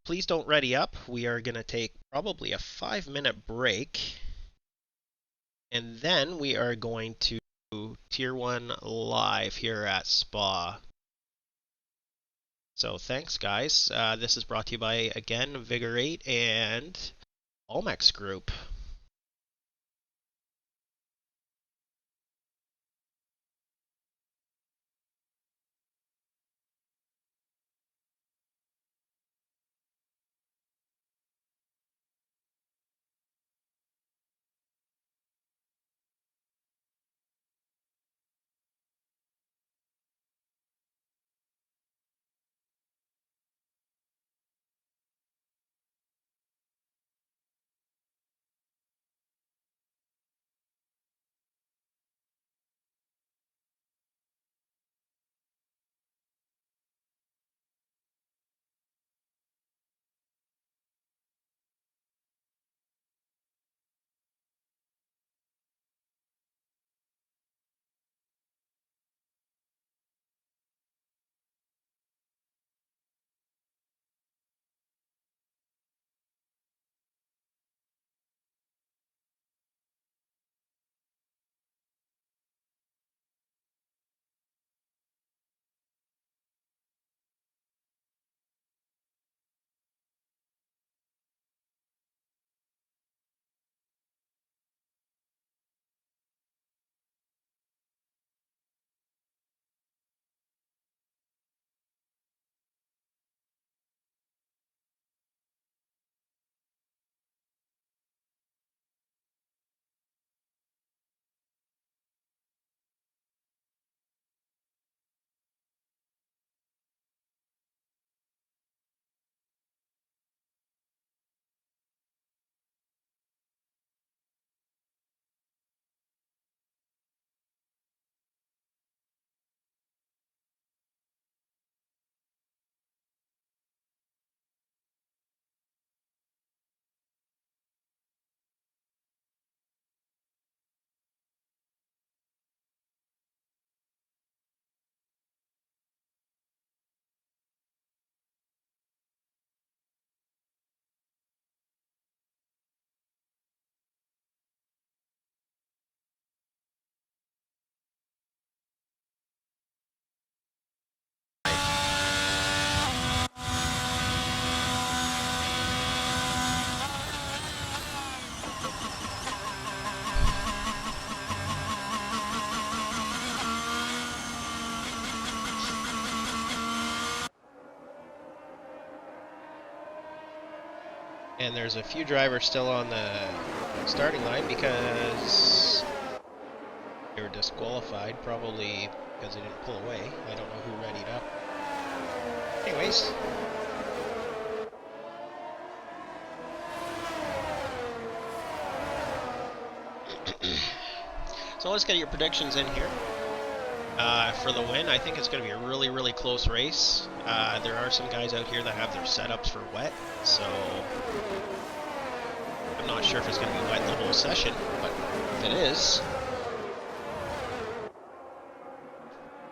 please don't ready up. We are going to take probably a 5-minute break. And then we are going to Tier 1 live here at Spa. So thanks guys. This is brought to you by, again, Vigor 8 and Almex Group. And there's a few drivers still on the starting line because they were disqualified, probably because they didn't pull away. I don't know who readied up. Anyways. So let's get your predictions in here. For the win, I think it's going to be a really, really close race. There are some guys out here that have their setups for wet, so I'm not sure if it's going to be wet the whole session, but if it is,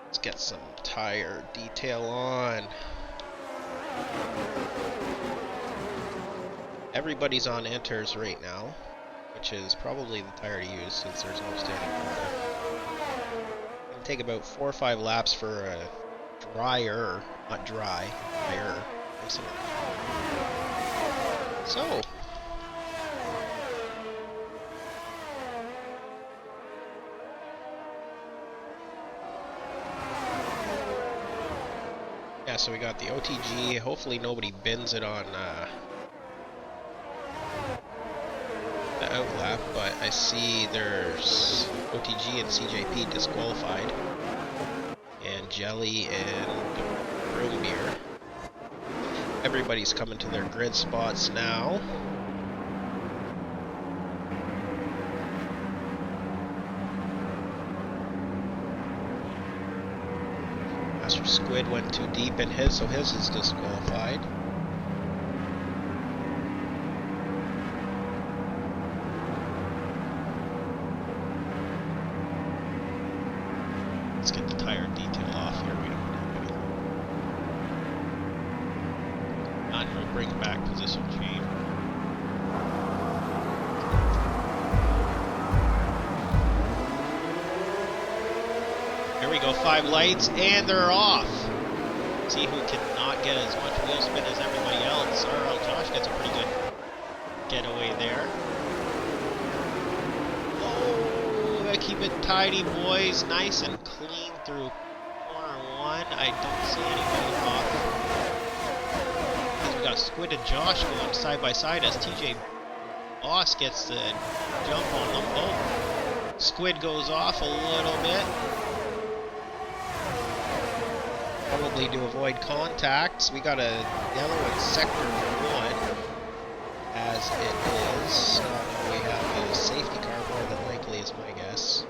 let's get some tire detail on. Everybody's on inters right now, which is probably the tire to use since there's no standing water. It'll take about 4 or 5 laps for a drier, not dry, drier. So, yeah, so we got the OTG. Hopefully nobody bins it on the outlap, but I see there's OTG and CJP disqualified, and Jelly and Room Beer. Everybody's coming to their grid spots now. Master Squid went too deep in his, so his is disqualified. Let's get the tire detail off here. We don't have anything. And we'll bring back position change. Here we go, 5 lights, and they're off. See who cannot get as much wheel spin as everybody else. AERL Josh gets a pretty good getaway there. Keep it tidy, boys. Nice and clean through corner 1. I don't see anybody off. We got Squid and Josh going side by side as TJ Boss gets the jump on them both. Squid goes off a little bit. Probably to avoid contacts. We got a yellow in sector 1. As it is, we have a safety car more than likely is my guess.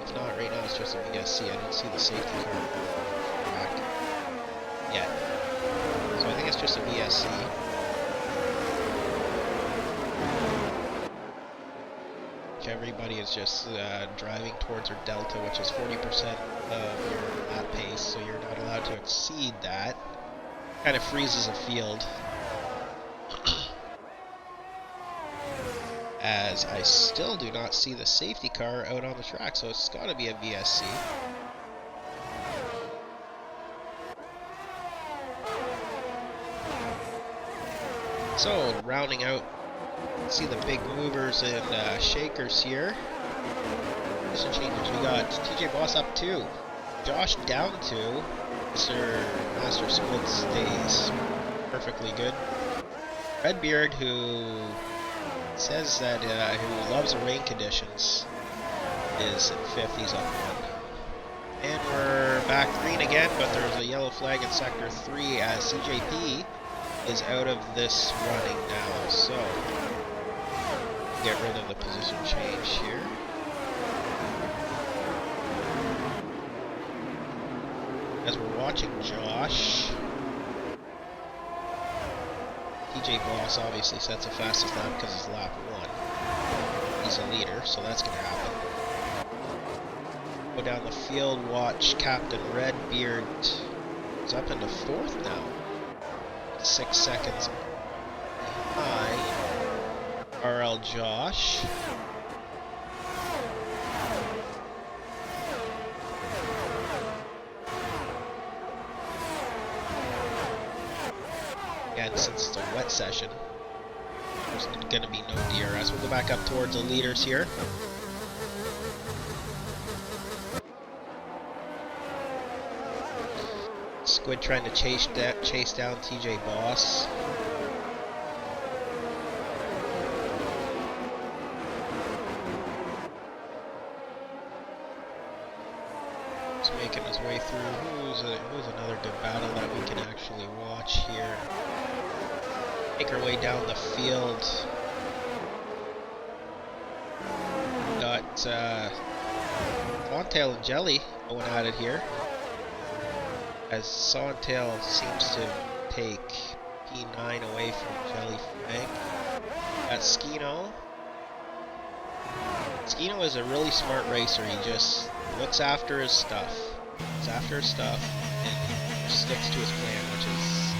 If not, right now it's just a VSC. I don't see the safety car back yet. So I think it's just a VSC. Everybody is just driving towards their delta, which is 40% of your lap pace, so you're not allowed to exceed that. Kind of freezes a field. As I still do not see the safety car out on the track, so it's got to be a VSC. So, rounding out, see the big movers and shakers here. Position changers, we got TJ Boss up 2, Josh down 2, Mr. Master Squid stays perfectly good. Redbeard, who says that who loves rain conditions, is in 5th. He's up 1. And we're back green again, but there's a yellow flag in sector 3 as CJP is out of this running now. So get rid of the position change here. As we're watching Josh, TJ Boss obviously sets the fastest lap because it's lap 1. He's a leader, so that's going to happen. Go down the field, watch Captain Redbeard is up into 4th now. 6 seconds behind AERL Josh. Again, since it's a wet session, there's going to be no DRS. We'll go back up towards the leaders here. Squid trying to chase down TJ Boss. Luke's making his way through. Who's another good battle that we can actually watch here? Make our way down the field. Got Fontail and Jelly going at it here, as Sontail seems to take P9 away from Jelly Frank. Got Skino. Skino is a really smart racer. He just looks after his stuff. Looks after his stuff and sticks to his plan, which is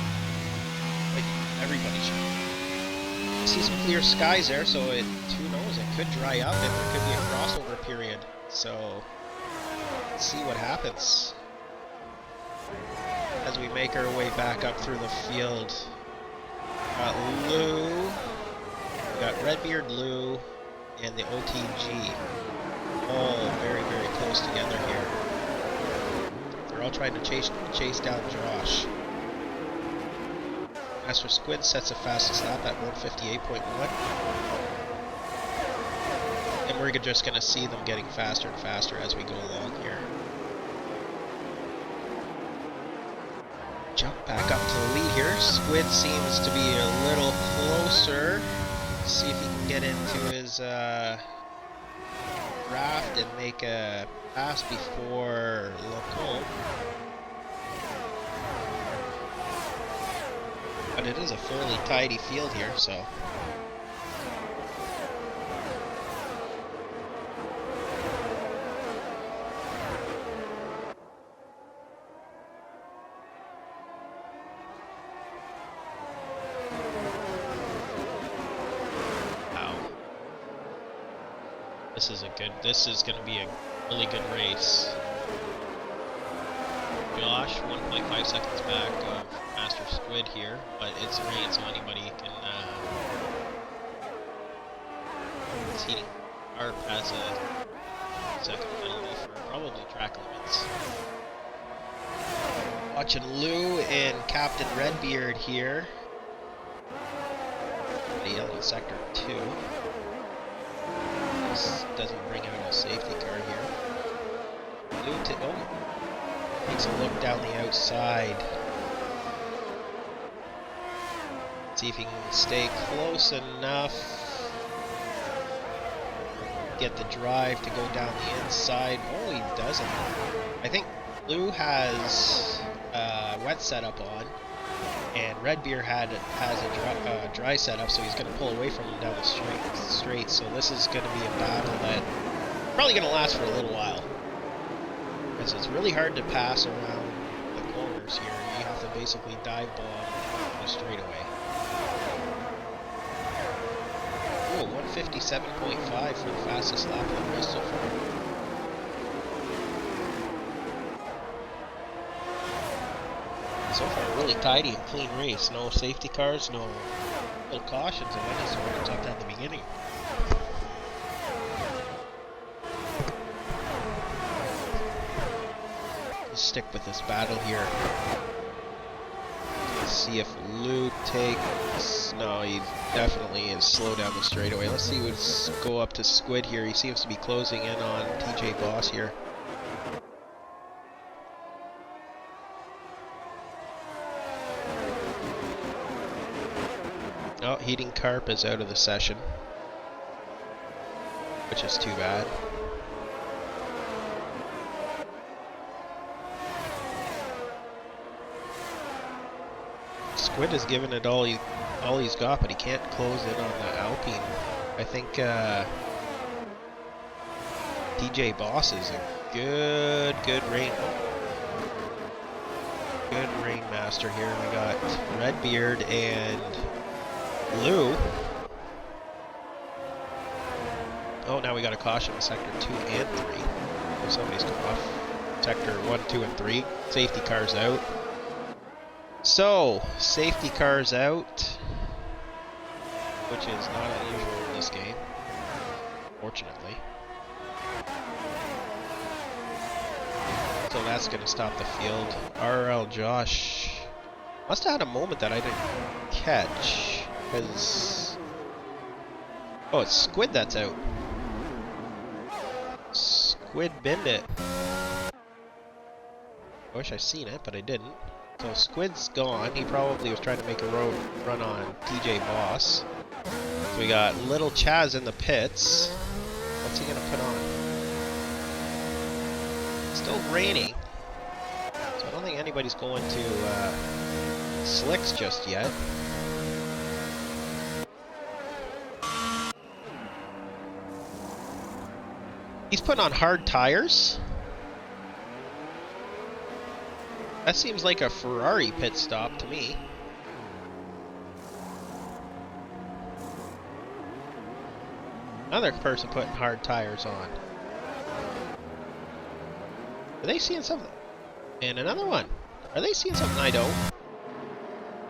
like everybody should. See some clear skies there, so who knows, it could dry up and there could be a crossover period. So let's see what happens as we make our way back up through the field. Got Lou, we got Redbeard, Lou, and the OTG, all very, very close together here. They're all trying to chase down Josh. Master Squid sets the fastest lap at 158.1. And we're just going to see them getting faster and faster as we go along here. Jump back up to the lead here. Squid seems to be a little closer. See if he can get into his draft and make a pass before Lacombe. But it is a fairly tidy field here, so. This is going to be a really good race. Josh, 1.5 seconds back of Master Squid here, but it's rain, so anybody can. It's heating. ARP has a second penalty for probably track limits. Watching Lou and Captain Redbeard here. The yellow sector 2. Doesn't bring out a safety car here. Lou takes a look down the outside. See if he can stay close enough. Get the drive to go down the inside. Oh, he doesn't. I think Lou has wet setup on, and Redbeard has a dry setup, so he's going to pull away from him down the straight. So this is going to be a battle that probably going to last for a little while, because it's really hard to pass around the corners here. You have to basically dive bomb the straightaway. Oh, 157.5 for the fastest lap of the race so far. So far, really tidy and clean race. No safety cars, no little cautions of any sort except at the beginning. Let's stick with this battle here. Let's see if Lou takes. No, he definitely is slow down the straightaway. Let's see what's go up to Squid here. He seems to be closing in on TJ Boss here. Oh, Heating Carp is out of the session, which is too bad. Squid has given it all he's got, but he can't close in on the Alpine. I think DJ Boss is a good rain master here. We got Redbeard and Lou. Oh, now we got a caution in sector 2 and 3. Oh, somebody's come off sector 1, 2, and 3. Safety cars out. So, safety cars out, which is not unusual in this game, fortunately. So that's going to stop the field. AERL Josh must have had a moment that I didn't catch. Because, oh, it's Squid that's out. Squid binned it. wish I seen it, but I didn't. So Squid's gone. He probably was trying to make a run on TJ Boss. So we got little Chaz in the pits. What's he gonna put on? It's still raining, so I don't think anybody's going to slicks just yet. He's putting on hard tires. That seems like a Ferrari pit stop to me. Another person putting hard tires on. Are they seeing something? And another one. Are they seeing something I don't?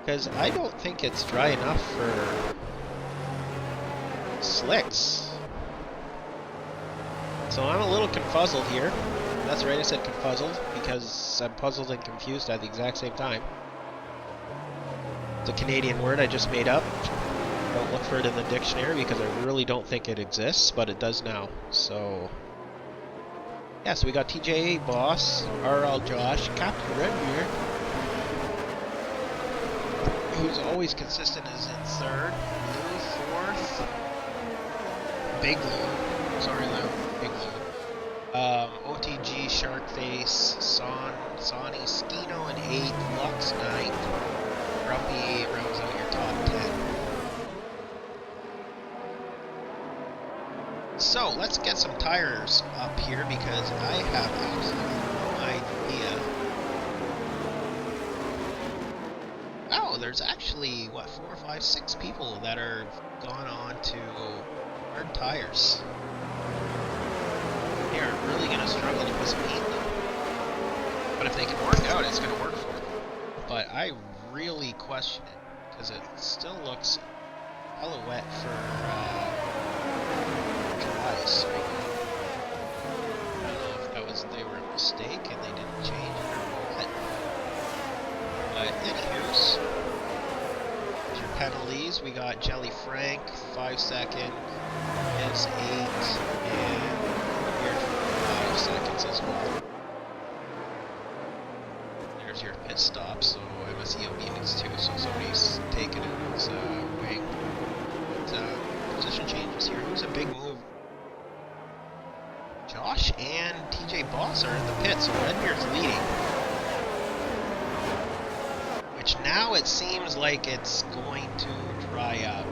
Because I don't think it's dry enough for slicks. So I'm a little confuzzled here. That's right, I said confuzzled, because I'm puzzled and confused at the exact same time. It's a Canadian word I just made up. Don't look for it in the dictionary because I really don't think it exists, but it does now. So, yeah, so we got TJ Boss, AERL Josh, Captain Redbeard, who's always consistent, is in third, Lou fourth, Big Lou, sorry Lou, Big Lou. OTG, Sharkface, Sonny, Skino in 8th, Lux 9th, Grumpy rounds out your top 10. So, let's get some tires up here because I have absolutely no idea. Oh, there's actually, what, 4, 5, 6 people that are gone on to hard tires. They are really going to struggle to put some heat in them. But if they can work out, it's going to work for them. But I really question it, because it still looks hella wet for July right now. I don't know if that was, they were a mistake and they didn't change it or what. But anywho's, here's your penalties. We got Jelly Frank, 5 second, is 8, and 5 seconds as well. There's your pit stop, so MSEO meetings too, so somebody's taking it as a wing. But, position changes here. Who's a big move? Josh and TJ Boss are in the pit, so Redbeard's leading. Which now it seems like it's going to dry up.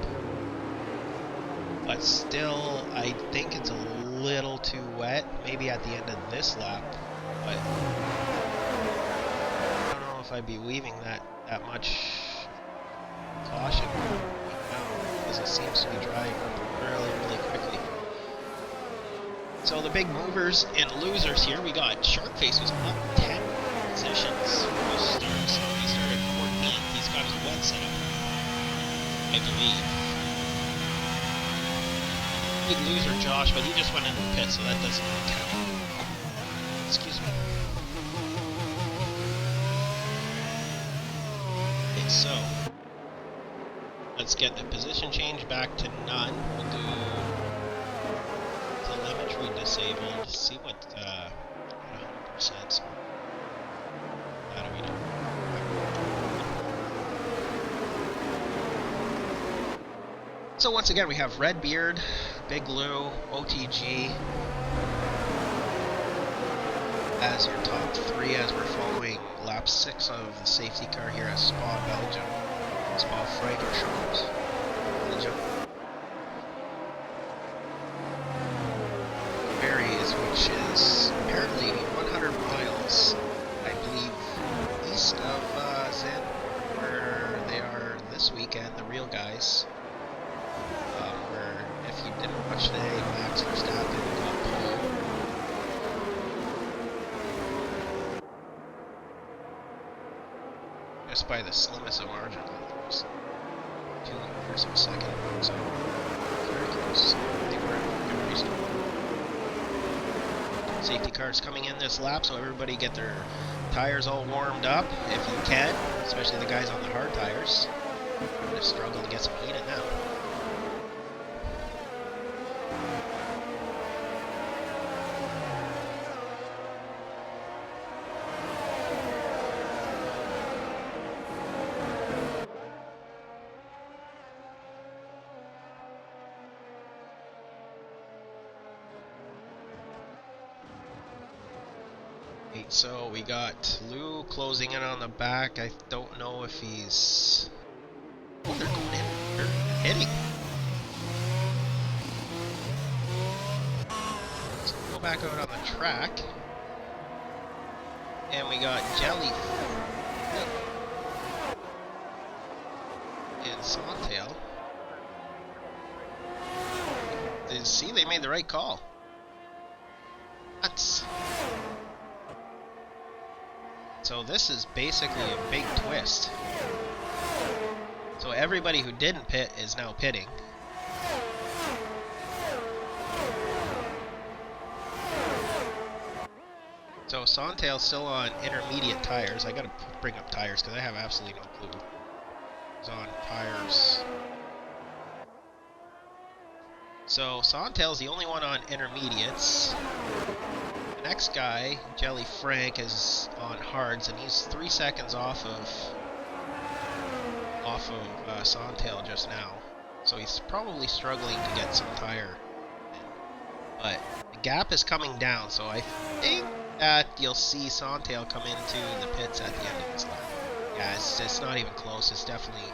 But still, I think it's a little too wet, maybe at the end of this lap, but I don't know if I'd be leaving that much caution because it seems to be drying up really quickly. So the big movers and losers here, we got Sharkface was up 10 positions from start. He started 14th, he's got his wet set up, I believe. Big loser Josh, but he just went into the pit, so that doesn't really count. Excuse me. Okay, so let's get the position change back to none. We'll do telemetry disabled. See what 100%. How do we know? So once again, we have Redbeard, Big Lou, OTG as your top 3 as we're following lap 6 of the safety car here at Spa, Belgium. Spa-Fracorchamps, Belgium. Varies, which is apparently 100 miles, I believe, east of Zen, where they are this weekend, the real guys. If you didn't watch today, Max Verstappen got pole. Just by the slimmest of margin, it was 2 meters a second, so very close. They were very reasonable. Safety cars coming in this lap, so everybody get their tires all warmed up if you can, especially the guys on the hard tires. I'm going to struggle to get some heat in now. So we got Lou closing in on the back. I don't know if he's... Oh, they're going in. They're hitting. So we'll go back out on the track. And we got Jelly and Sawtail. See, they made the right call. Nuts. So this is basically a big twist. So everybody who didn't pit is now pitting. So Sawtail's still on intermediate tires. I gotta bring up tires because I have absolutely no clue. He's on tires. So Sawtail's the only one on intermediates. The next guy, Jelly Frank, is on hards, and he's 3 seconds off of Sawtail just now. So he's probably struggling to get some tire in. But the gap is coming down, so I think that you'll see Sawtail come into the pits at the end of this lap. Yeah, it's not even close. It's definitely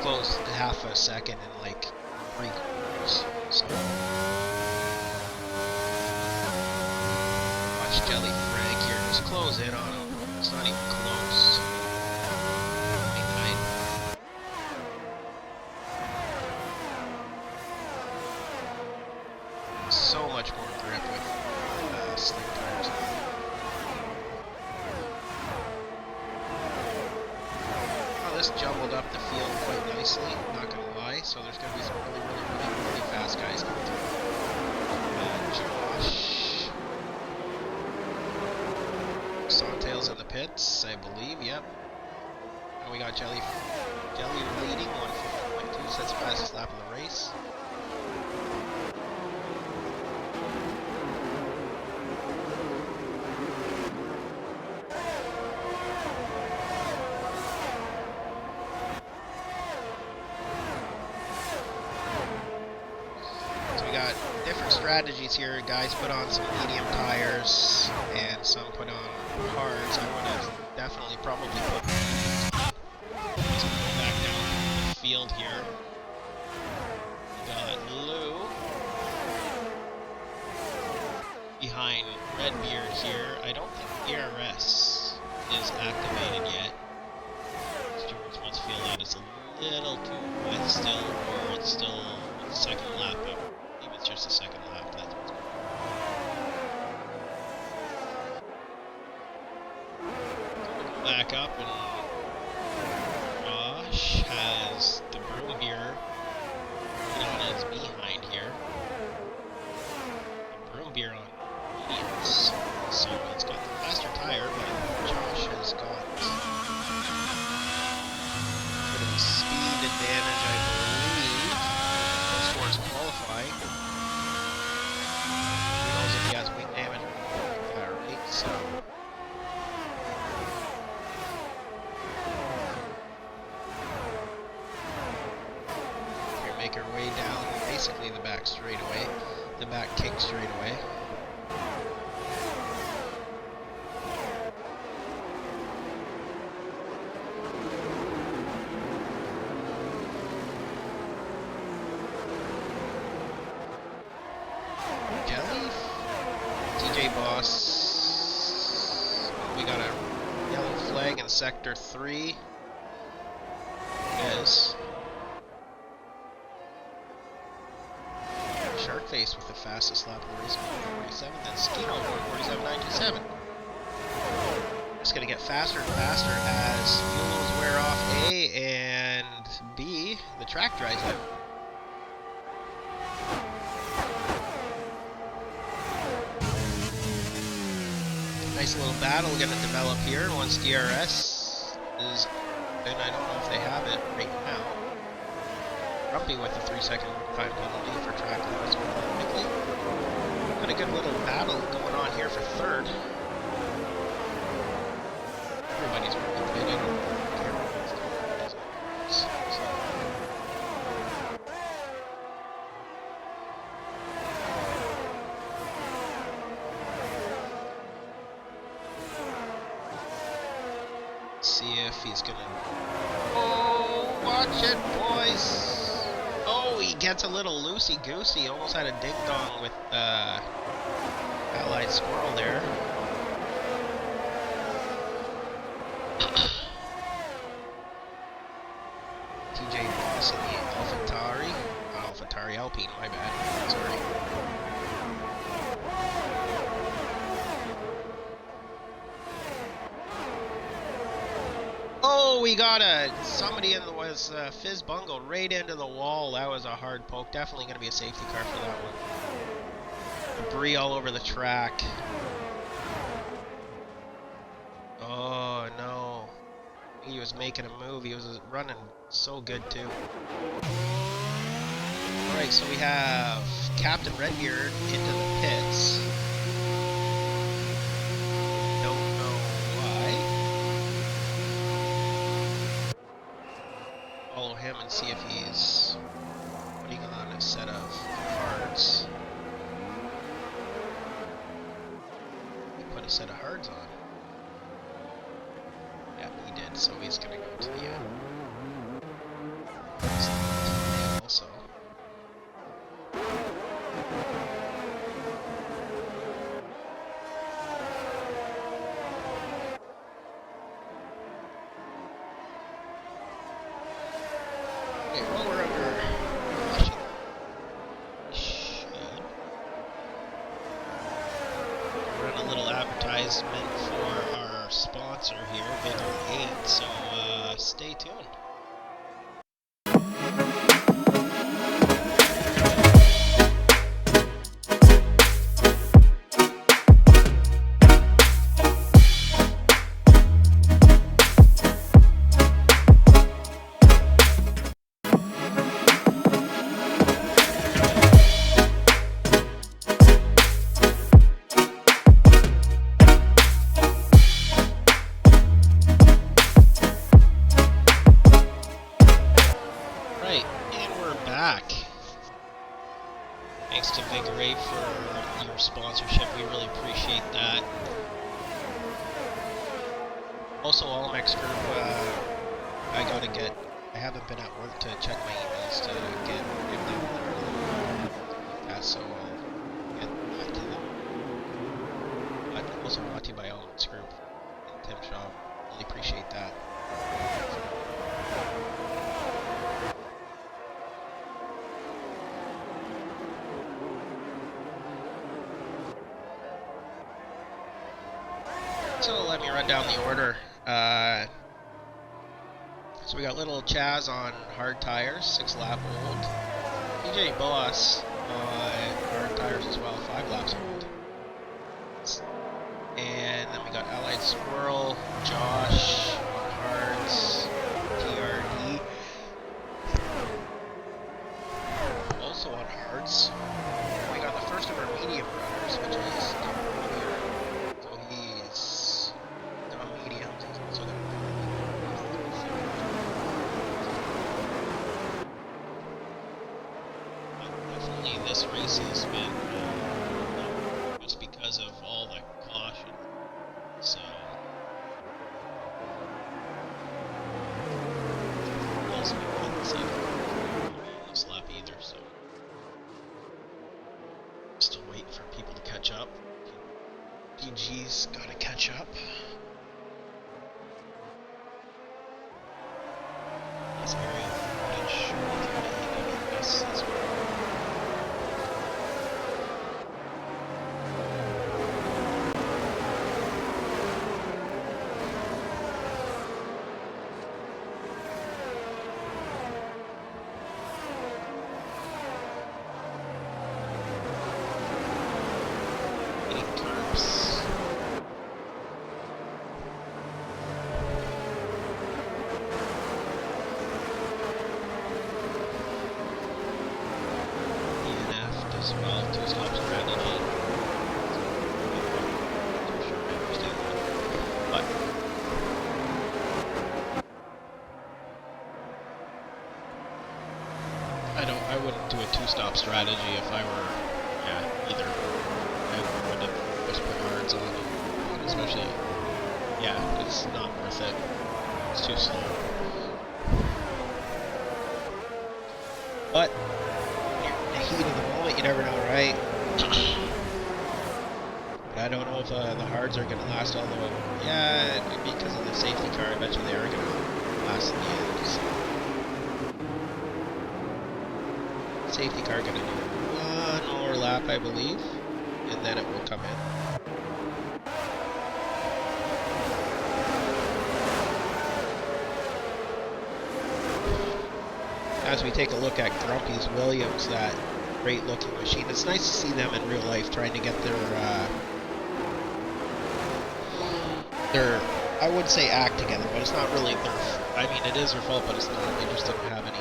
close to half a second and like 3/4. So watch Jelly Frank here just close in on him. It's not even close. So much more grip with slick tires. Oh, this jumbled up the field quite nicely, not gonna lie, so there's gonna be some really fast guys coming through. Josh. Sawtail's in the pits, I believe, yep. And we got Jelly leading, 150.2, so that's the fastest lap of the race. Strategies here. Guys put on some medium tires and some put on hards. I would have definitely probably put back down the field here. We got Lou behind Redbeard here. I don't think ERS is activated yet. Stewards must feel that it's a little too wet still, or it's still the second lap. It's just a second lap, that's what's going on. Go back up, and Josh has the broom here on his behind here. The broom beer on mediums, so it's got the faster tire, but Josh has got a bit of a speed advantage, I believe, towards qualifying. He has wing damage. Alright, so here make our way down basically the back straightaway, the back kick straightaway. We got a yellow flag in sector 3. Yes. Sharkface with the fastest lap of the race, 147. Then Skino, 147.927. Just gonna get faster and faster as fuels wear off A, and B, the track dries out. Nice little battle gonna develop here once DRS is, and I don't know if they have it right now. Grumpy with a 3-second time penalty for track limits quickly. Got a good little battle going on here for third. Everybody's working good. I don't care what it's doing. see if he's gonna... Oh, watch it, boys! Oh, he gets a little loosey-goosey. Almost had a ding-dong with Allied Squirrel there. TJ Boss in the AlphaTauri Alpine, my bad. Sorry. Oh, we got somebody was fizz bungled right into the wall. That was a hard poke. Definitely going to be a safety car for that one. Debris all over the track. Oh no. He was making a move. He was running so good too. Alright, so we have Captain Redbeard into the pits. Don't know why. Follow him and see if he's putting on a set of hards. He put a set of hards on. Yeah, he did, so he's gonna go to the end. Also. Okay, while we're under caution, we should run a little advertisement for our sponsor here, Vigor 8, so stay tuned. Thanks to Vigor 8 for your sponsorship, we really appreciate that. Also, Almex Group, I haven't been at work to check my emails to get if they want so I'll get back to them. But also brought to you by Almex Group and Tim Shaw. Really appreciate that. So let me run down the order. So we got little Chaz on hard tires, 6 lap old. DJ Boss on hard tires as well, 5 laps old. And then we got Allied Squirrel, Josh on hards, TRD. Also on hards. We got the first of our medium runners, which is this race has been just because of all the caution. So also we couldn't see this lap either, so still waiting for people to catch up. PG's gotta catch up. This area footage this as well. As well, 2-stop strategy. But I wouldn't do a 2-stop strategy if I were either. I would have just put hards on, especially it's not worth it. It's too slow. But in the heat of the moment, you never know, right? But I don't know if the hards are going to last all the way. Yeah, because of the safety car, I bet you they are going to last in the end. So. Safety car going to do one more lap, I believe, and then it will come in. As we take a look at Grumpy's Williams, that great looking machine, it's nice to see them in real life trying to get their I would say act together, but it's not really their, I mean it is their fault, but it's not, they just didn't have any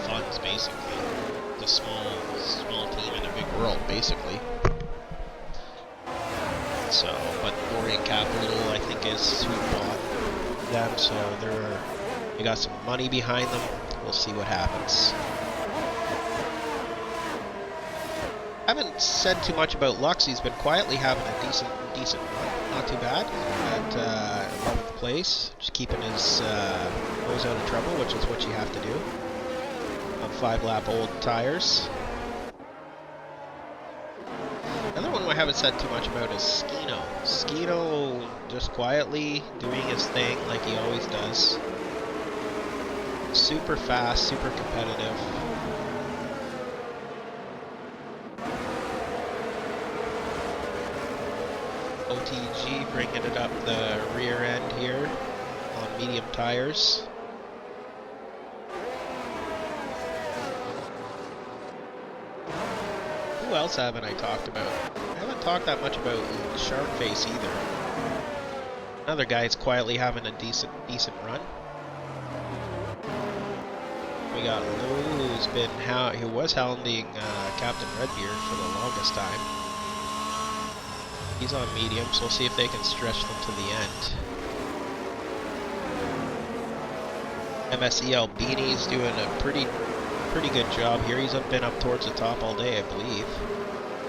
funds basically. It's a small team in a big world basically. So, but Orient Capital I think is who bought them, so they got some money behind them. We'll see what happens. I haven't said too much about Lux. He's been quietly having a decent run. Not too bad at 11th place. Just keeping his nose out of trouble, which is what you have to do on 5-lap old tires. Another one I haven't said too much about is Skino. Skino just quietly doing his thing like he always does. Super fast, super competitive. OTG bringing it up the rear end here on medium tires. Who else haven't I talked about? I haven't talked that much about Sharkface either. Another guy's quietly having a decent run. We got Lou, who was hounding Captain Redbeard for the longest time. He's on medium, so we'll see if they can stretch them to the end. MSEL Beanie's doing a pretty good job here. He's been up towards the top all day, I believe.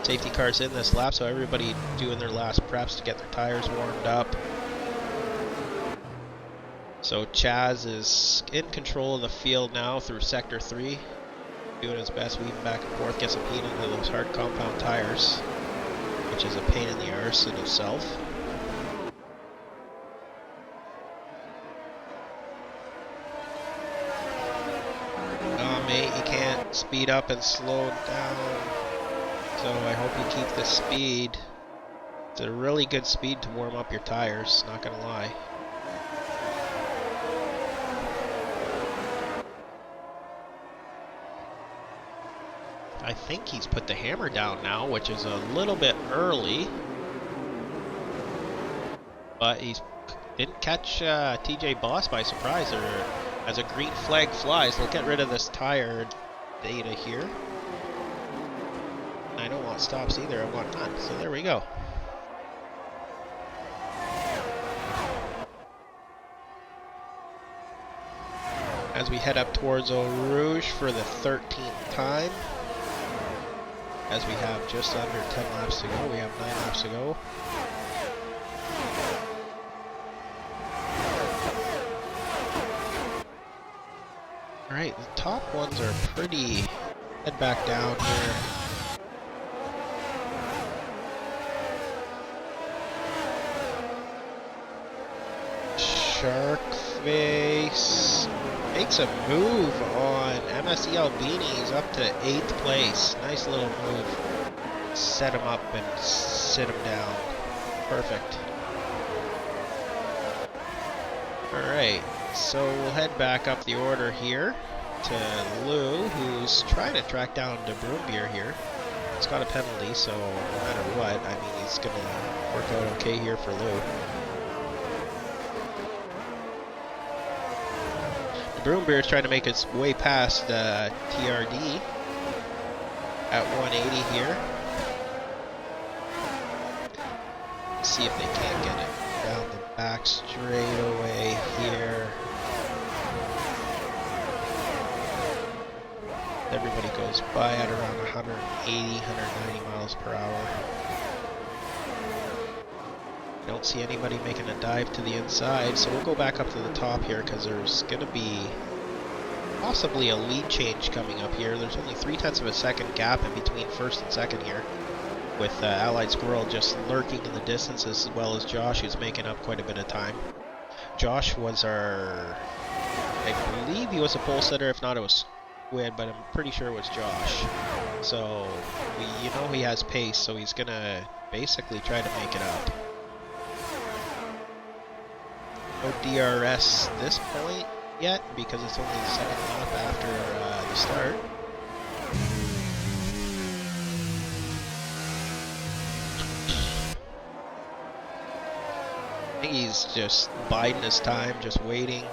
Safety car's in this lap, so everybody doing their last preps to get their tires warmed up. So Chaz is in control of the field now through Sector 3. Doing his best, weaving back and forth, get some heat into those hard compound tires, which is a pain in the arse in itself. Oh mate, you can't speed up and slow down. So I hope you keep the speed. It's a really good speed to warm up your tires, not gonna lie. I think he's put the hammer down now, which is a little bit early. But he didn't catch TJ Boss by surprise, or as a green flag flies. We'll get rid of this tire data here. I don't want stops either, I want none. So there we go. As we head up towards Eau Rouge for the 13th time. As we have just under 10 laps to go, we have 9 laps to go. Alright, the top ones are pretty... Head back down here. Sharkface makes a move on MSEL Beanies up to 8th place. Nice little move. Set him up and sit him down. Perfect. Alright, so we'll head back up the order here to Lou, who's trying to track down De Broombeer here. He's got a penalty, so no matter what, I mean, he's going to work out okay here for Lou. Broombeer is trying to make its way past TRD at 180 here. Let's see if they can't get it down the back straightaway here. Everybody goes by at around 180, 190 miles per hour. No, don't see anybody making a dive to the inside, so we'll go back up to the top here because there's going to be possibly a lead change coming up here. There's only 0.3 of a second gap in between first and second here, with Allied Squirrel just lurking in the distance, as well as Josh, who's making up quite a bit of time. Josh was I believe he was a pole sitter. If not, it was Squid, but I'm pretty sure it was Josh. So, you know he has pace, so he's gonna basically try to make it up. No DRS this point yet, because it's only the second lap after the start. I think he's just biding his time, just waiting,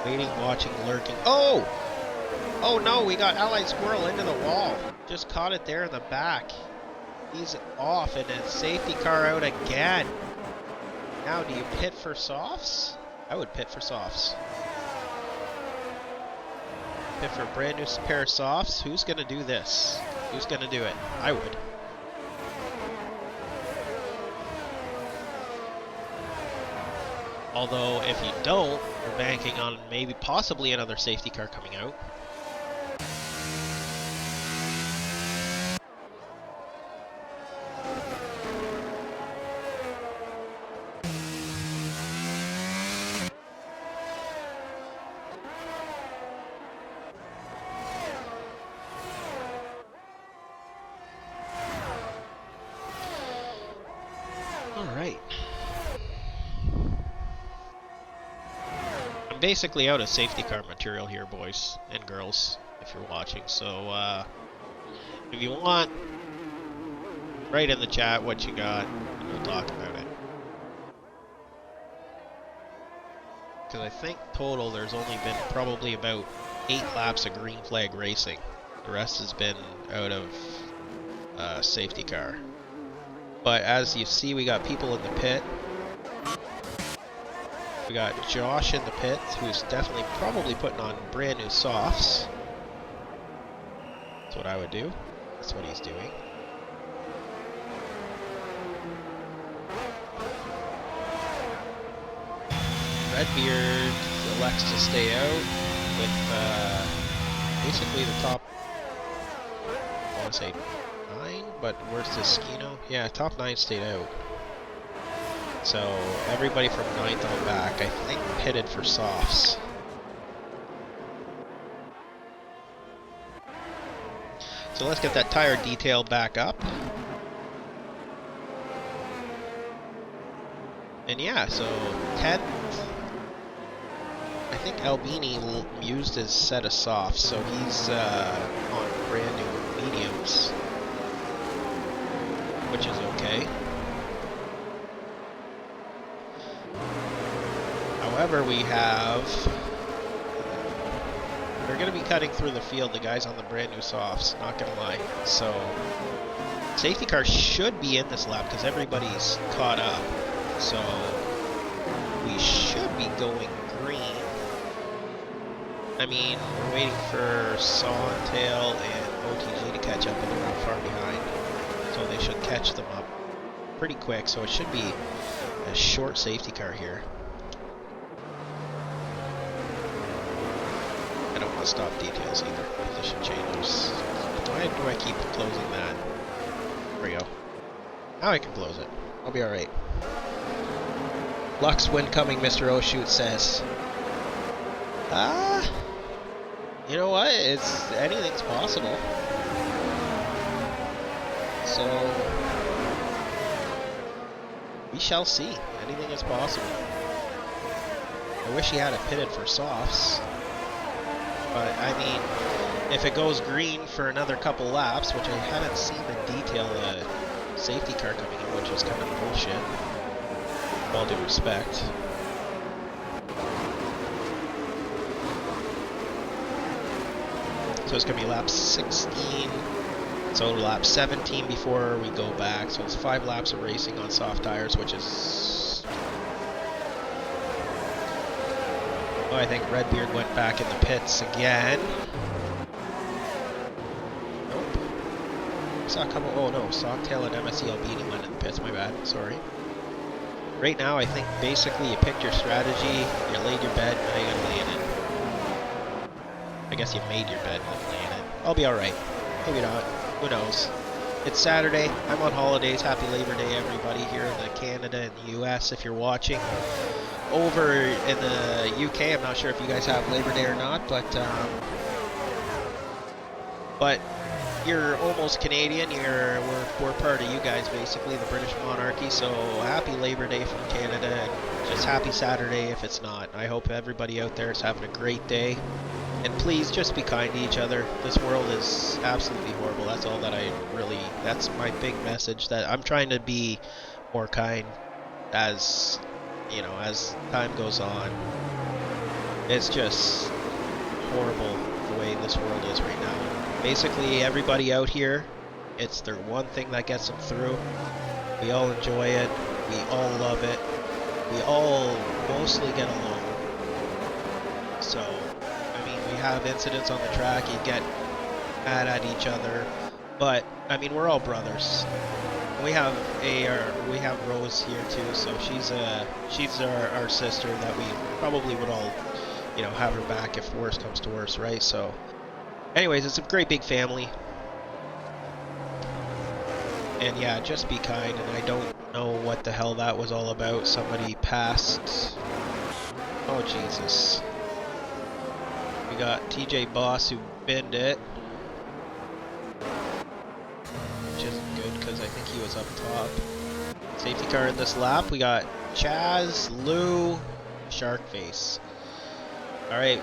watching, lurking. Oh! Oh no, we got Allied Squirrel into the wall. Just caught it there in the back. He's off, and then safety car out again. Now, do you pit for softs? I would pit for softs. Pit for a brand new pair of softs. Who's gonna do this? Who's gonna do it? I would. Although, if you don't, we're banking on maybe possibly another safety car coming out. Alright. I'm basically out of safety car material here, boys and girls, if you're watching. So, if you want, write in the chat what you got, and we'll talk about it. Because I think total there's only been probably about 8 laps of green flag racing. The rest has been out of safety car. But as you see, we got people in the pit. We got Josh in the pit, who's definitely probably putting on brand new softs. That's what I would do. That's what he's doing. Redbeard elects to stay out with basically the top, I want to say 9, but where's the Skino? Yeah, top 9 stayed out. So everybody from 9th on back, I think, pitted for softs. So let's get that tire detail back up. And yeah, so 10th, I think Albini used his set of softs, so he's on brand new mediums, which is okay. However, we're going to be cutting through the field, the guys on the brand new softs, not going to lie. So, safety car should be in this lap because everybody's caught up. So, we should be going green. I mean, we're waiting for Saw and Tail and OTG to catch up, but they're not far behind. So they should catch them up pretty quick. So it should be a short safety car here. I don't want to stop details either. Position changes. Why do I keep closing that? There we go. Now I can close it. I'll be alright. Lux win coming, Mr. O'Shoot says. You know what? Anything's possible. So we shall see. Anything is possible. I wish he had it pitted for softs. But I mean, if it goes green for another couple laps, which I haven't seen the detail safety car coming in, which is kind of bullshit. With all due respect. So it's going to be lap 16, so lap 17 before we go back. So it's 5 laps of racing on soft tires, which is... Oh, I think Redbeard went back in the pits again. Nope. Saw a couple... Oh no, Sawtail and MSC Albini went in the pits, my bad, sorry. right now, I think basically you picked your strategy, you laid your bed, now you gotta lay in it. I guess you made your bed and lay in it. I'll be alright. Maybe not. Who knows? It's Saturday. I'm on holidays. Happy Labor Day, everybody, here in the Canada and the US. If you're watching over in the UK, I'm not sure if you guys have Labor Day or not, but you're almost Canadian. We're part of you guys, basically, the British monarchy. So happy Labor Day from Canada, and just happy Saturday if it's not. I hope everybody out there is having a great day. And please just be kind to each other. This world is absolutely horrible. That's all that that's my big message, that I'm trying to be more kind as, you know, as time goes on. It's just horrible the way this world is right now. Basically, everybody out here, it's their one thing that gets them through. We all enjoy it. We all love it. We all mostly get along. So, we have incidents on the track, you get mad at each other, but I mean, we're all brothers. We have we have Rose here too, so she's our sister that we probably would all, you know, have her back if worse comes to worse, right? So anyways, it's a great big family, and yeah, just be kind. And I don't know what the hell that was all about. Somebody passed. Oh Jesus. We got TJ Boss who binned it, which isn't good because I think he was up top. Safety car in this lap. We got Chaz, Lou, Sharkface. Alright.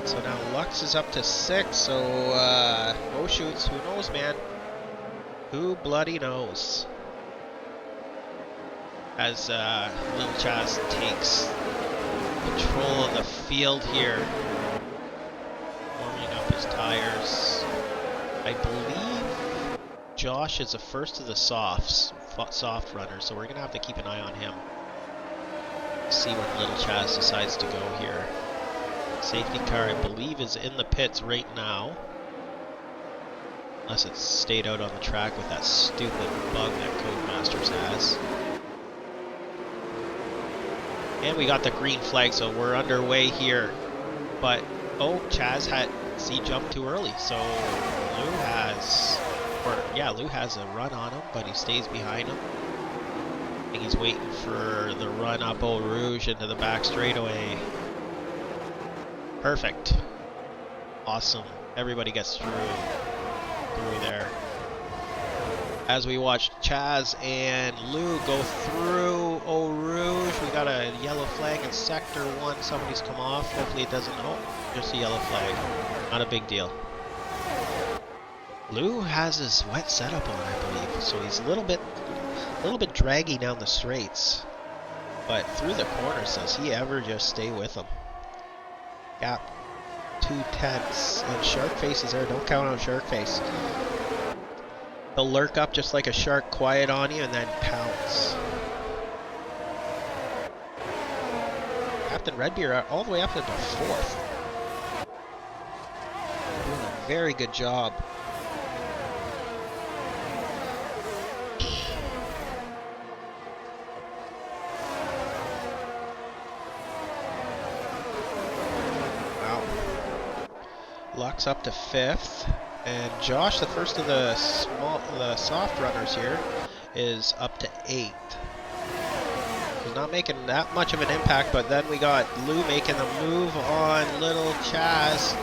So now Lux is up to 6, so oh shoots, who knows, man? Who bloody knows? As little Chaz takes control of the field here, warming up his tires. I believe Josh is the first of the soft runners, so we're gonna have to keep an eye on him. See when little Chaz decides to go here. Safety car, I believe, is in the pits right now, unless it's stayed out on the track with that stupid bug that Codemasters has. And we got the green flag, so we're underway here. But, oh, Chaz jumped too early, so Lou has a run on him, but he stays behind him. I think he's waiting for the run up Eau Rouge into the back straightaway. Perfect. Awesome. Everybody gets through there. As we watch Chaz and Lou go through Eau Rouge, we got a yellow flag in Sector 1. Somebody's come off. Hopefully it doesn't. Oh, just a yellow flag. Not a big deal. Lou has his wet setup on, I believe, so he's a little bit draggy down the straights. But through the corners, does he ever just stay with them? Gap 2/10, and Sharkface is there. Don't count on Sharkface. They'll lurk up just like a shark, quiet on you, and then pounce. Captain Redbeard all the way up into 4th. Doing a very good job. Wow. Lux up to 5th. And Josh, the first of the soft runners here, is up to 8th. He's not making that much of an impact, but then we got Lou making the move on little Chaz.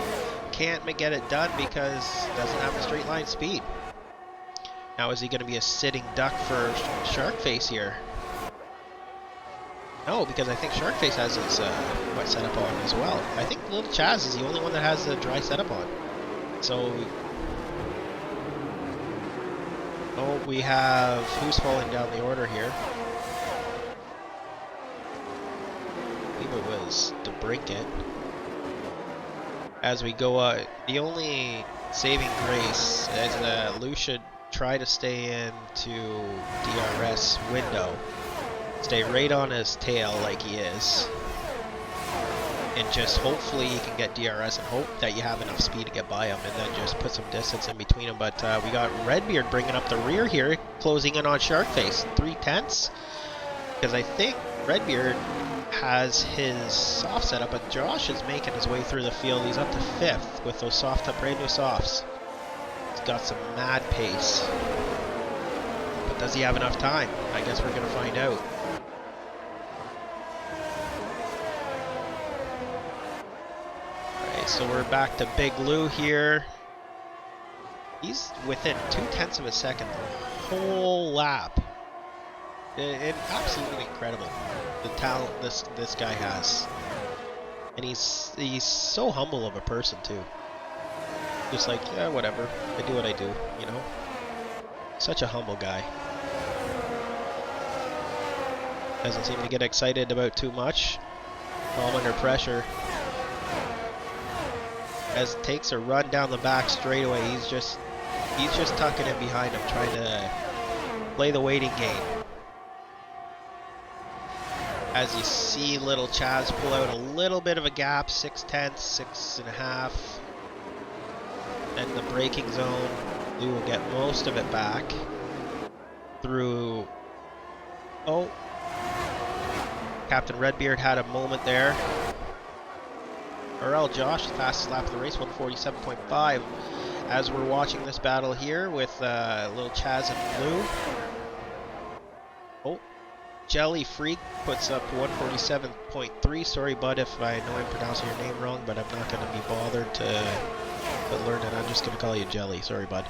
Can't get it done because doesn't have a straight line speed. Now is he going to be a sitting duck for Sharkface here? No, because I think Sharkface has his wet setup on as well. I think little Chaz is the only one that has the dry setup on. So, oh, we have, who's falling down the order here? I believe it was DeBrinket. As we go, the only saving grace is that Lou should try to stay into DRS window. Stay right on his tail like he is. and just hopefully you can get DRS and hope that you have enough speed to get by him, and then just put some distance in between them. But we got Redbeard bringing up the rear here, closing in on Sharkface, 3/10, because I think Redbeard has his soft setup, but Josh is making his way through the field. He's up to 5th with those brand new softs. He's got some mad pace, but does he have enough time? I guess we're gonna find out. Alright, so we're back to Big Lou here. He's within 0.2 of a second the whole lap. Absolutely incredible, the talent this guy has, and he's so humble of a person too. Just like, yeah, whatever, I do what I do, you know. Such a humble guy. Doesn't seem to get excited about too much. Calm under pressure. As it takes a run down the back straightaway, he's just tucking in behind him, trying to play the waiting game. As you see little Chaz pull out a little bit of a gap, 6/10, 6.5. Then the braking zone, we will get most of it back through. Oh, Captain Redbeard had a moment there. AERL Josh, fastest lap of the race, 147.5. As we're watching this battle here with little Chaz and Blue. Oh, Jelly Freak puts up 147.3. Sorry, bud, if I know I'm pronouncing your name wrong, but I'm not going to be bothered to learn it. I'm just going to call you Jelly. Sorry, bud.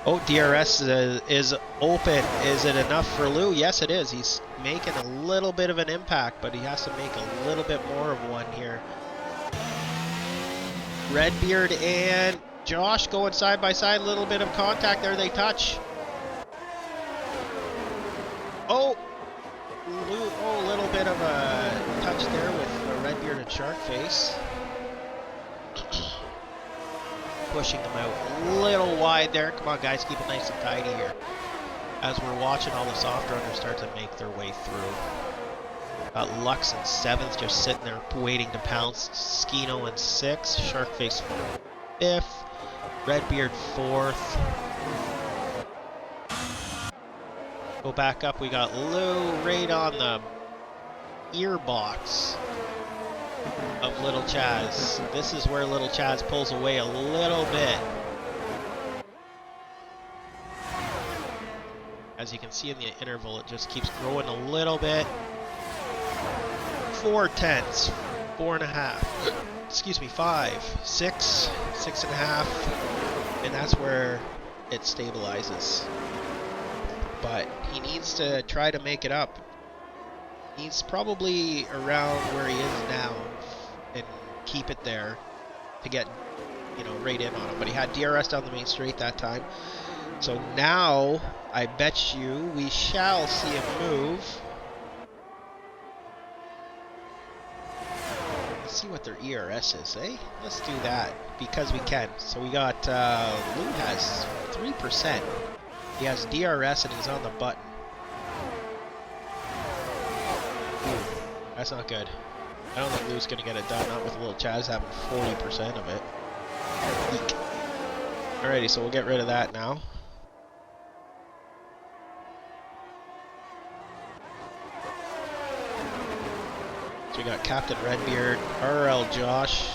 Oh, DRS is open. Is it enough for Lou? Yes, it is. He's making a little bit of an impact, but he has to make a little bit more of one here. Redbeard and Josh going side by side. A little bit of contact there. They touch. Oh, Lou, oh, a little bit of a touch there with Redbeard and Sharkface. Pushing them out a little wide there. Come on, guys, keep it nice and tidy here. As we're watching all the soft runners start to make their way through. Got Lux in 7th, just sitting there waiting to pounce. Skino in 6th, Sharkface 5th, Redbeard 4th. Go back up, we got Lou right on the earbox of little Chaz. This is where little Chaz pulls away a little bit. As you can see in the interval, it just keeps growing a little bit. 4/10, 4.5, excuse me, 5, 6, 6.5, and that's where it stabilizes. But he needs to try to make it up. He's probably around where he is now and keep it there to get, you know, right in on him. But he had DRS down the main straight that time. So now, I bet you we shall see a move. Let's see what their ERS is, eh? Let's do that, because we can. So we got, Lou has 3%. He has DRS and he's on the button. Ooh, that's not good. I don't think Lou's going to get it done, not with little Chaz having 40% of it. Eek. Alrighty, so we'll get rid of that now. So we got Captain Redbeard, AERL Josh.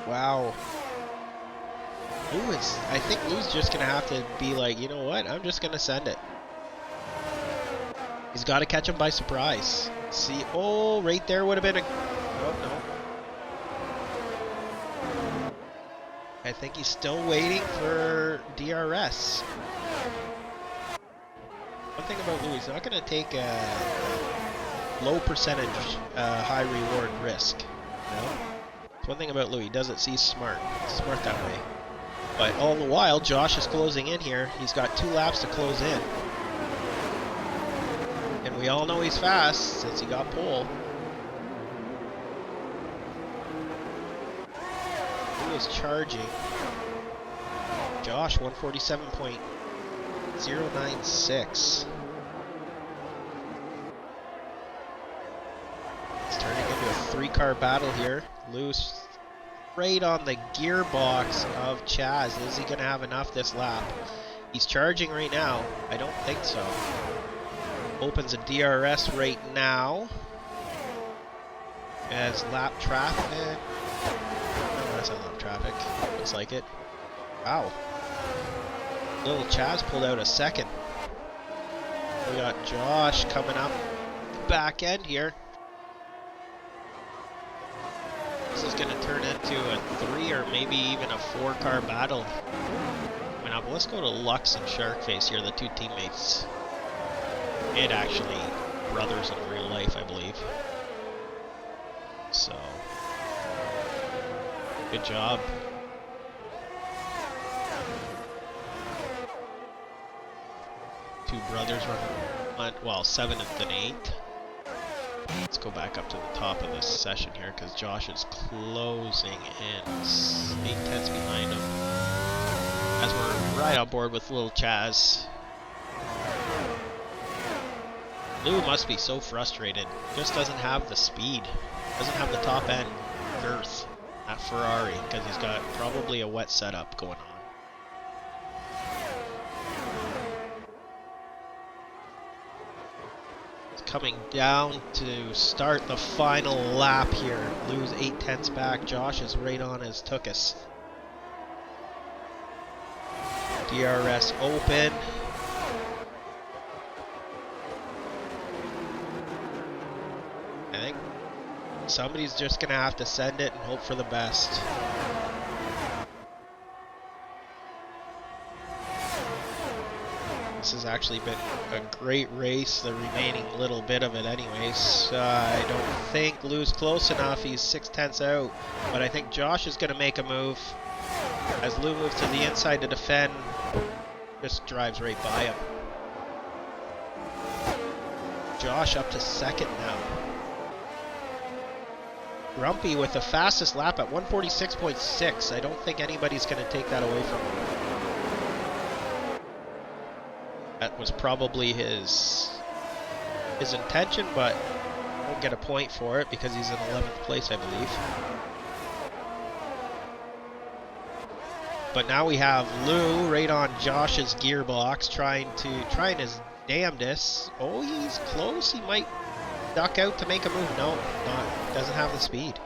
Wow. I think Lou's just going to have to be like, you know what, I'm just going to send it. He's got to catch him by surprise. See, oh, right there would have been a... Oh, no. I think he's still waiting for DRS. One thing about Lou, he's not going to take a low percentage, high reward risk. You know? One thing about Louis, he does it, he's smart. He's smart that way. But all the while, Josh is closing in here. He's got 2 laps to close in. And we all know he's fast since he got pole. is charging. Josh, 147.096. It's turning into a 3-car battle here. Loose right on the gearbox of Chaz. Is he going to have enough this lap? He's charging right now. I don't think so. Opens a DRS right now. As lap traffic. No, that's not lap traffic. Looks like it. Wow. Little Chaz pulled out a second. We got Josh coming up back end here. This is going to turn into a 3 or maybe even a 4-car battle. Coming up. Let's go to Lux and Sharkface here, the two teammates. And actually brothers in real life, I believe. So, good job. Two brothers running, well, 7th and 8th. Let's go back up to the top of this session here because Josh is closing in 8/10 behind him. As we're right on board with little Chaz. Lou must be so frustrated. Just doesn't have the speed. Doesn't have the top end girth at Ferrari because he's got probably a wet setup going on. Coming down to start the final lap here. Lou's 8/10 back. Josh is right on as Tukas. DRS open. I think somebody's just gonna have to send it and hope for the best. This has actually been a great race, the remaining little bit of it anyways. I don't think Lou's close enough. He's 6/10 out. But I think Josh is going to make a move. As Lou moves to the inside to defend, just drives right by him. Josh up to 2nd now. Grumpy with the fastest lap at 146.6. I don't think anybody's going to take that away from him. That was probably his intention, but won't get a point for it because he's in 11th place, I believe. But now we have Lou right on Josh's gearbox, trying his damnedest. Oh, he's close. He might duck out to make a move. No, not. Doesn't have the speed.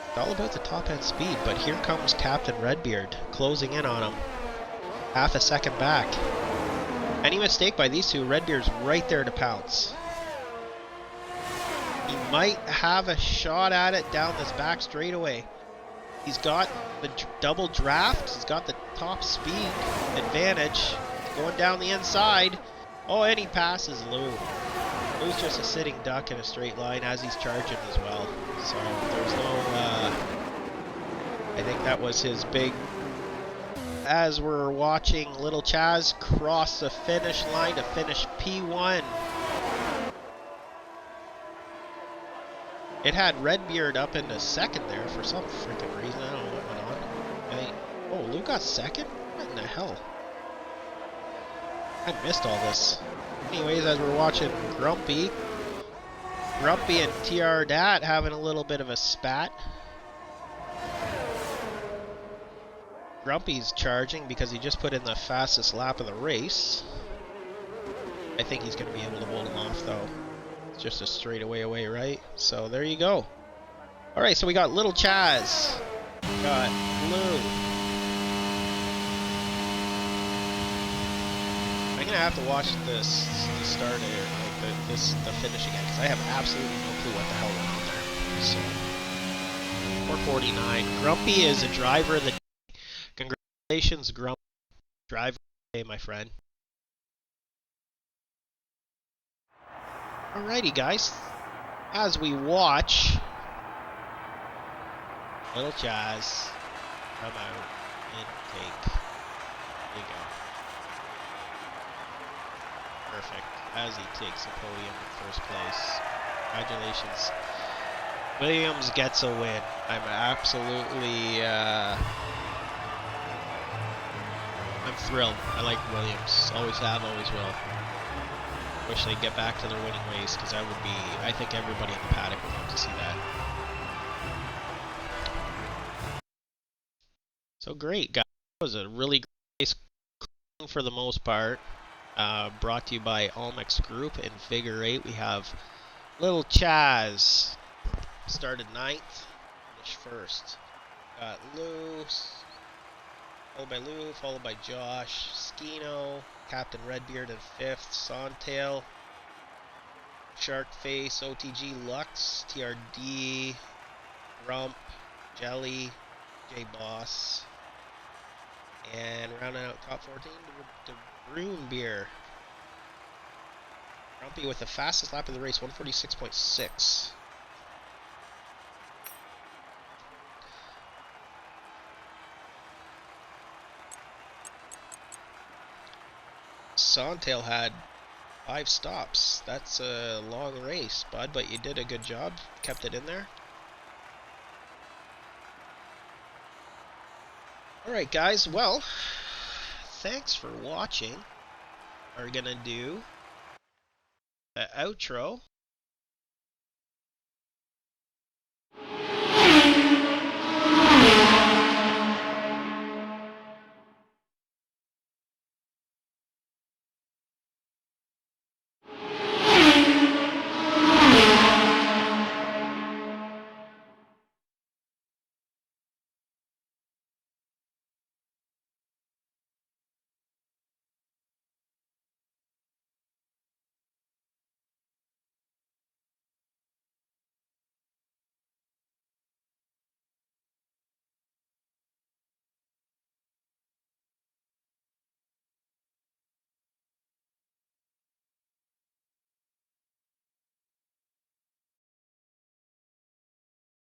It's all about the top end speed. But here comes Captain Redbeard closing in on him. Half a second back. Any mistake by these two, Redbeard's right there to pounce. He might have a shot at it down this back straightaway. He's got the double draft. He's got the top speed advantage. Going down the inside. Oh, and he passes Lou. Lou's just a sitting duck in a straight line as he's charging as well. So there's no... I think that was his big... As we're watching little Chaz cross the finish line to finish P1. It had Redbeard up into 2nd there for some freaking reason. I don't know what went on. Oh, Lou got 2nd? What in the hell? I missed all this. Anyways, as we're watching Grumpy and TR Dat having a little bit of a spat. Grumpy's charging because he just put in the fastest lap of the race. I think he's going to be able to hold him off though. It's just a straightaway away, right? So there you go. Alright, so we got little Chaz. We got Lou. I'm going to have to watch the start of the finish again because I have absolutely no clue what the hell went on there. So 449. Grumpy is a driver of the day. Congratulations, Grumpy. Driver of the day, my friend. Alrighty, guys. As we watch little Chaz come out and take. There you go. Perfect. As he takes the podium in 1st place. Congratulations. Williams gets a win. I'm absolutely, I'm thrilled. I like Williams. Always have, always will. Wish they'd get back to their winning ways, because that would be, I think everybody in the paddock would love to see that. So great, guys. It was a really great race for the most part. Brought to you by Almex Group in Figure 8. We have little Chaz started 9th, finished 1st. Got Lou, followed by Josh, Skino, Captain Redbeard in 5th, Sontail, Sharkface, OTG, Lux, TRD, Rump, Jelly, J-Boss, and rounding out top 14, the Broom Beer. Rumpy with the fastest lap of the race, 146.6. Sontail had 5 stops. That's a long race, bud, but you did a good job. Kept it in there. Alright, guys. Well, thanks for watching. We're going to do the outro.